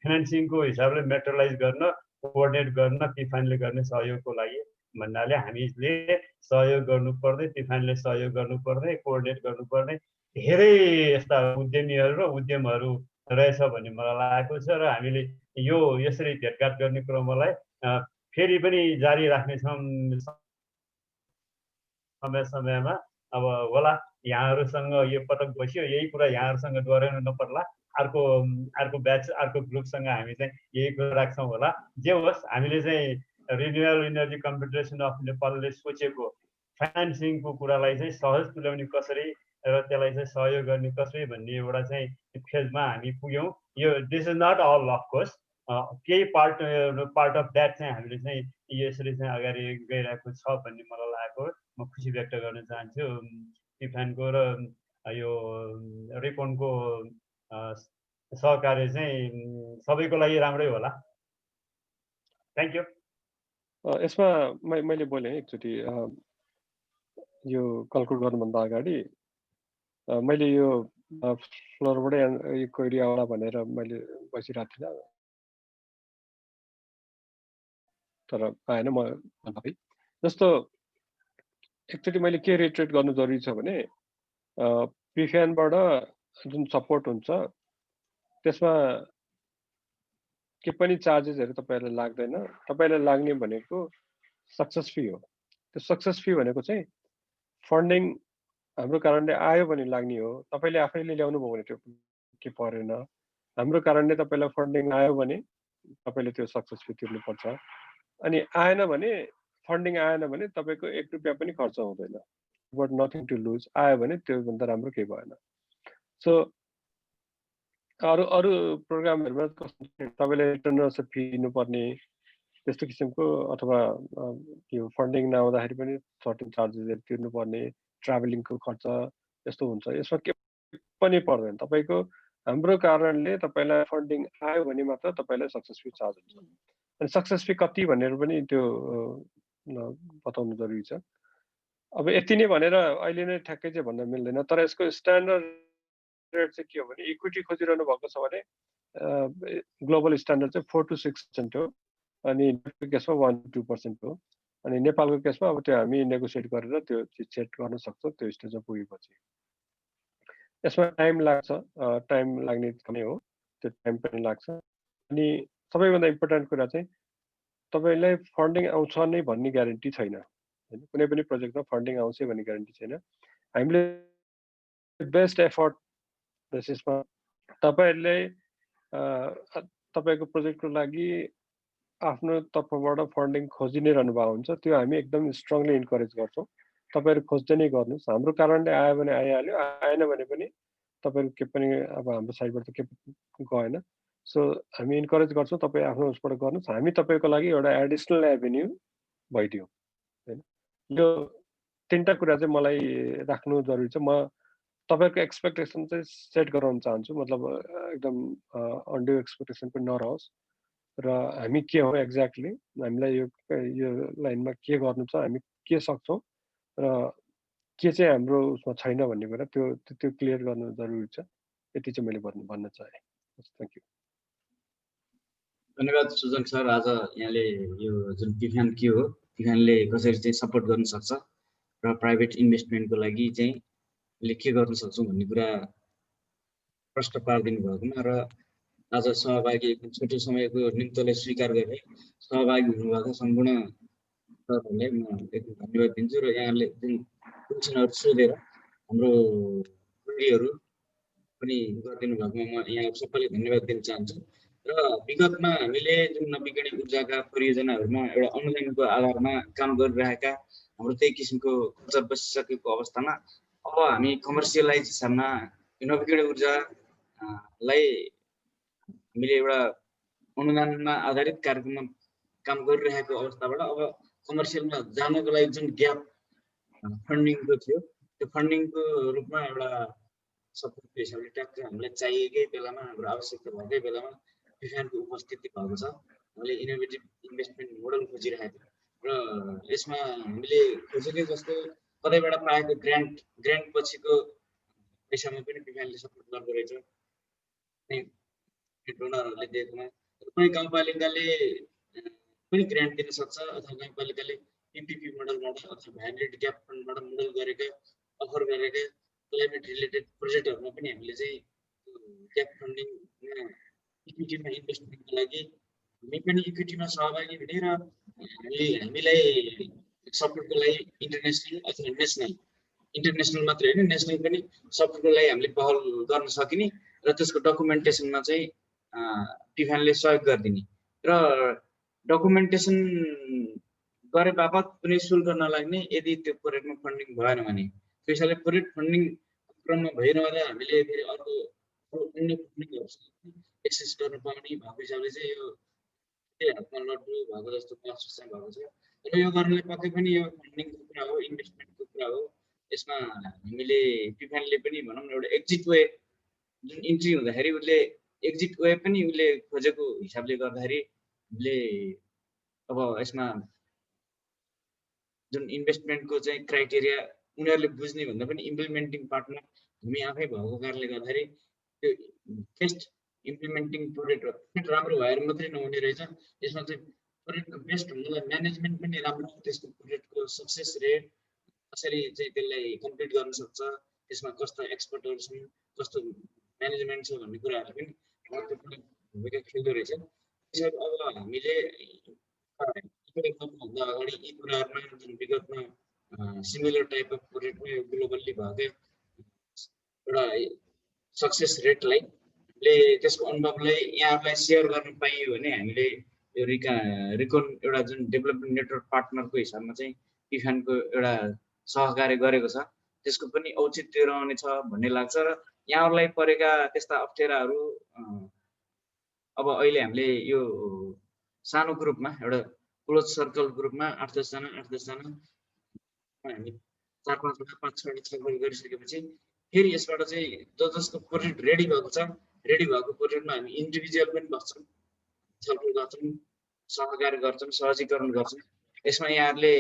फाइनेन्सिङको हिसाबले मेटेरियलाइज गर्न कोअर्डिनेट गर्न तिफानले गर्ने सहयोगको लागि भन्नाले हामीले सहयोग गर्नुपर्ने तिफानले सहयोग गर्नुपर्ने कोअर्डिनेट गर्नुपर्ने धेरै यस्ता उद्यमीहरू र उद्यमहरू रहेछ भन्ने मलाई लागेको छ र हामीले यो यसरी भेटघाट गर्ने क्रमलाई फेरि पनि जारी राख्नेछौँ समय समयमा अब होला यहाँहरूसँग यो पटक बस्यो यही कुरा यहाँहरूसँग दोहोऱ्याउनु नपर्ला अर्को ब्याच अर्को ग्रुपसँग हामी चाहिँ यही कुरा राख्छौँ होला जे होस् हामीले चाहिँ रिन्युएबल इनर्जी कम्पिटिसन अफ नेपालले सोचेको फाइनेन्सिङको कुरालाई चाहिँ सहज तुल्याउने कसरी र त्यसलाई चाहिँ सहयोग गर्ने कसरी भन्ने एउटा चाहिँ फेजमा हामी पुग्यौँ। यो this is not all of course, केही पार्ट अफ द्याट चाहिँ हामीले चाहिँ यसरी चाहिँ अगाडि गइरहेको छ भन्ने मलाई लागेको म खुसी व्यक्त गर्न चाहन्छु। टिफानको र यो रेकोनको सहकार्य चाहिँ सबैको लागि राम्रै होला। Thank you. यसमा मैले बोलेँ एकचोटि यो कलकुट गर्नुभन्दा अगाडि मैले यो फ्लोरबाटै क्वेरी आउला भनेर मैले बसिरहेको थिइनँ, तर आएन। म जस्तो एकचोटि मैले के रिट्रेट गर्नु जरुरी छ भने पिफिएनबाट जुन सपोर्ट हुन्छ त्यसमा के पनि चार्जेसहरू तपाईँहरूलाई लाग्दैन। तपाईँलाई लाग्ने भनेको सक्सेस फी हो। त्यो सक्सेस फी भनेको चाहिँ फन्डिङ हाम्रो कारणले आयो भने लाग्ने हो। तपाईँले आफैले ल्याउनु भयो भने त्यो के परेन। हाम्रो कारणले तपाईँलाई फन्डिङ आयो भने तपाईँले त्यो सक्सेस फी तिर्नुपर्छ। अनि आएन भने, फन्डिङ आएन भने तपाईँको 1 रुपियाँ पनि खर्च हुँदैन। But nothing to lose. आयो भने त्योभन्दा राम्रो केही भएन। सो अरू प्रोग्रामहरूमा कस्तो तपाईँले रिटर्न अफ फी दिनुपर्ने त्यस्तो किसिमको, अथवा यो फन्डिङ नआउँदाखेरि पनि सर्टेन चार्जेसहरू तिर्नुपर्ने, ट्राभलिङको खर्च यस्तो हुन्छ। यसमा के पनि पर्दैन। तपाईँको हाम्रो कारणले तपाईँलाई फन्डिङ आयो भने मात्र तपाईँलाई सक्सेस फी चार्ज हुन्छ। अनि सक्सेस फी कति भनेर पनि त्यो बताउनु जरुरी छ। अब यति नै भनेर अहिले नै ठ्याक्कै चाहिँ भन्न मिल्दैन। तर यसको स्ट्यान्डर्ड रेट चाहिँ के हो भने इक्विटी खोजिरहनु भएको छ भने ग्लोबल स्ट्यान्डर्ड चाहिँ 4 to 6% हो। अनि केसमा 1 to 2% हो। अनि नेपालको केसमा अब त्यो हामी नेगोसिएट गरेर त्यो सेट गर्न सक्छौँ त्यो स्टेजमा पुगेपछि। यसमा टाइम लाग्छ, टाइम लाग्ने नै हो, त्यो टाइम पनि लाग्छ। अनि सबैभन्दा इम्पोर्टेन्ट कुरा चाहिँ तपाईँलाई फन्डिङ आउँछ नै भन्ने ग्यारेन्टी छैन हैन। कुनै पनि प्रोजेक्टमा फन्डिङ आउँछ भन्ने ग्यारेन्टी छैन। हामीले बेस्ट एफर्ट बेसिसमा तपाईँहरूले तपाईँको प्रोजेक्टको लागि आफ्नो तर्फबाट फन्डिङ खोजि नै रहनु भएको हुन्छ। त्यो हामी एकदम स्ट्रङली इन्करेज गर्छौँ। तपाईँहरू खोज्दै नै गर्नुहोस्। हाम्रो कारणले आयो भने आइहाल्यो, आएन भने पनि तपाईँहरू के पनि अब हाम्रो साइडबाट त के गएन। सो हामी इन्करेज गर्छौँ तपाईँ आफ्नो उसबाट गर्नुहोस्। हामी तपाईँको लागि एउटा एडिसनल एभेन्यू भइदियो हैन। यो 3टा कुरा चाहिँ मलाई राख्नु जरुरी छ। म तपाईँको एक्सपेक्टेसन चाहिँ सेट गराउन चाहन्छु। मतलब एकदम अनड्यू एक्सपेक्टेसन पनि नरहोस् र हामी के हो एक्ज्याक्टली, हामीलाई यो लाइनमा के गर्नु छ, हामी के सक्छौँ र के चाहिँ हाम्रो उसमा छैन भन्ने कुरा त्यो क्लियर गर्नु जरुरी छ। यति चाहिँ मैले भन्न चाहे। Thank you. धन्यवाद सुजन सर। आज यहाँले यो जुन पिफान के हो, पिफानले कसरी चाहिँ सपोर्ट गर्न सक्छ र प्राइभेट इन्भेस्टमेन्टको लागि चाहिँ के गर्न सक्छौँ भन्ने कुरा प्रश्न पारिदिनु भएकोमा र आज सहभागी छोटो समयको निम्तले स्वीकार गरे सहभागी हुनुभएको सम्पूर्ण सरहरूलाई म एकदम धन्यवाद दिन्छु। र यहाँले जुन क्वेसनहरू सोधेर हाम्रो क्वेरीहरू पनि गरिदिनु भएकोमा म यहाँ सबैलाई धन्यवाद दिन चाहन्छु। र विगतमा हामीले जुन नवीकरणीय ऊर्जाका परियोजनाहरूमा एउटा अनुदानको आधारमा काम गरिरहेका हाम्रो त्यही किसिमको खर्च बसिसकेको अवस्थामा अब हामी कमर्सियलाइज हिसाबमा नवीकरणीय ऊर्जालाई हामीले एउटा अनुदानमा आधारित कार्यक्रममा काम गरिरहेको अवस्थाबाट अब कमर्सियलमा जानको लागि जुन ग्याप फन्डिङको थियो, त्यो फन्डिङको रूपमा एउटा सपोर्टको हिसाबले ट्याक्क हामीलाई चाहिएकै बेलामा, हाम्रो आवश्यकता भएकै बेलामा पिफानको उपस्थिति भएको छ। हामीले इनोभेटिभ इन्भेस्टमेन्ट मोडल खोजिरहेको र यसमा हामीले खोजेकै जस्तो कतैबाट पाएको ग्रान्ट पछिको पैसामा पनि पिफानले सपोर्ट गर्दो रहेछ। डोनरहरूले दिएकोमा कुनै गाउँपालिकाले पनि ग्रान्ट दिन सक्छ अथवा गाउँपालिकाले पिपिपी मोडलबाट अथवा भाइब्रेट ग्याप फन्डबाट मोडल गरेका अफर गरेका क्लाइमेट रिलेटेड प्रोजेक्टहरूमा पनि हामीले चाहिँ ग्याप फन्डिङमा इक्विटीमा इन्भेस्टमेन्टको लागि हामी पनि इक्विटीमा सहभागी हुने र हामीलाई सपोर्टको लागि इन्टरनेसनल अथवा नेसनल, इन्टरनेसनल मात्रै होइन नेसनल पनि सपोर्टको लागि हामीले पहल गर्न सकिने र त्यसको डकुमेन्टेसनमा चाहिँ पिफानले सहयोग गरिदिने र डकुमेन्टेसन गरे बापत कुनै शुल्क नलाग्ने यदि त्यो प्रोजेक्टमा फन्डिङ भएन भने त्यो हिसाबले प्रोजेक्ट फन्डिङ क्रममा भइरहँदा हामीले फेरि अर्को अन्य फन्डिङहरूसँग एक्सेस गर्न पाउने भएको हिसाबले चाहिँ यो हातमा लड्डु भएको जस्तो महसुस चाहिँ भएको छ र यो गर्नले पक्कै पनि यो फन्डिङको कुरा हो, इन्भेस्टमेन्टको कुरा हो। यसमा हामीले पिफानले पनि भनौँ न एउटा एक्जिट वे जुन इन्ट्री हुँदाखेरि उसले एक्जिट वे पनि उसले खोजेको हिसाबले गर्दाखेरि हामीले अब यसमा जुन इन्भेस्टमेन्टको चाहिँ क्राइटेरिया उनीहरूले बुझ्ने भन्दा पनि इम्प्लिमेन्टिङ पार्टनर हामी आफै भएको कारणले गर्दाखेरि त्यो बेस्ट इम्प्लिमेन्टिङ प्रोजेक्ट राम्रो भएर मात्रै नहुने रहेछ। यसमा चाहिँ प्रोजेक्टको बेस्ट हुनुलाई म्यानेजमेन्ट पनि राम्रो, त्यसको प्रोजेक्टको सक्सेस रेट कसरी चाहिँ त्यसलाई कम्प्लिट गर्न सक्छ, त्यसमा कस्ता एक्सपर्टहरू छन्, कस्तो म्यानेजमेन्ट छ भन्ने कुराहरू पनि महत्त्वपूर्ण भूमिका खेल्दो रहेछ। त्यसैले अब हामीले गर्नुभन्दा अगाडि यी कुराहरूमा जुन विगतमा सिमिलर टाइप अफ प्रोजेक्टमा यो ग्लोबल्ली भएको एउटा सक्सेस रेटलाई हामीले त्यसको अनुभवलाई यहाँहरूलाई सेयर गर्न पाइयो भने हामीले यो रिकोन एउटा जुन डेभलपमेन्ट नेटवर्क पार्टनरको हिसाबमा चाहिँ पिफानको एउटा सहकार्य गरेको छ त्यसको पनि औचित्य रहने छ भन्ने लाग्छ। र यहाँहरूलाई परेका त्यस्ता अप्ठ्याराहरू अब अहिले हामीले यो सानो ग्रुपमा एउटा क्लोज सर्कल ग्रुपमा 8-10 जना हामी 4-5 जना 5-6 छलफल गरिसकेपछि फेरि यसबाट चाहिँ जसको प्रोजेक्ट रेडी भएको छ, रेडी भएको प्रोजेक्टमा हामी इन्डिभिजुअल पनि बस्छौँ, छलफल गर्छौँ, सहकार्य गर्छौँ, सहजीकरण गर्छौँ। यसमा यहाँहरूले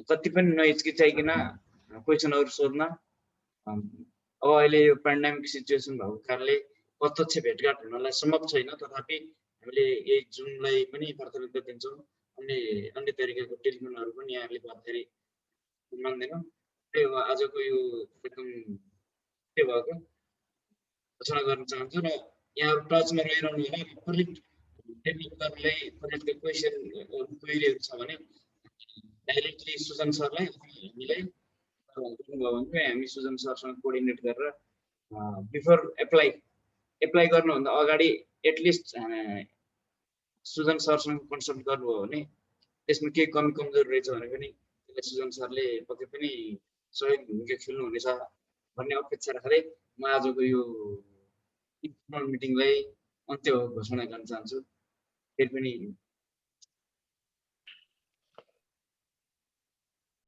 कति पनि नहिचकिचाइकन क्वेसनहरू सोध्न। अब अहिले यो पेन्डेमिक सिचुएसन भएको कारणले प्रत्यक्ष भेटघाट हुनलाई सम्भव छैन, तथापि हामीले यही जुमलाई पनि प्राथमिकता दिन्छौँ। अन्य तरिकाको टेलिफोनहरू पनि यहाँहरूले गर्दाखेरि मान्दैनौँ। त्यही हो आजको यो एकदम के भएको घोषणा गर्न चाहन्छु र यहाँहरू टचमा रहिरहनु होला। प्रोजेक्ट डेभलपरलाई प्रोजेक्टको क्वेसनहरू क्वेरीहरू छ भने डाइरेक्टली सुजन सरलाई हामीलाई गर्नुभयो भने हामी सुजन सरसँग कोअर्डिनेट गरेर बिफोर एप्लाई गर्नुभन्दा अगाडि एटलिस्ट सुजन सरसँग कन्सल्ट गर्नुभयो भने त्यसमा केही कमी कमजोरी रहेछ भने पनि त्यसलाई सुजन सरले पक्कै पनि सहयोग भूमिका खेल्नुहुनेछ भन्ने अपेक्षा राख्दै म आजको यो इन्फर्मल मिटिङलाई अन्त्य घोषणा गर्न चाहन्छु। फेरि पनि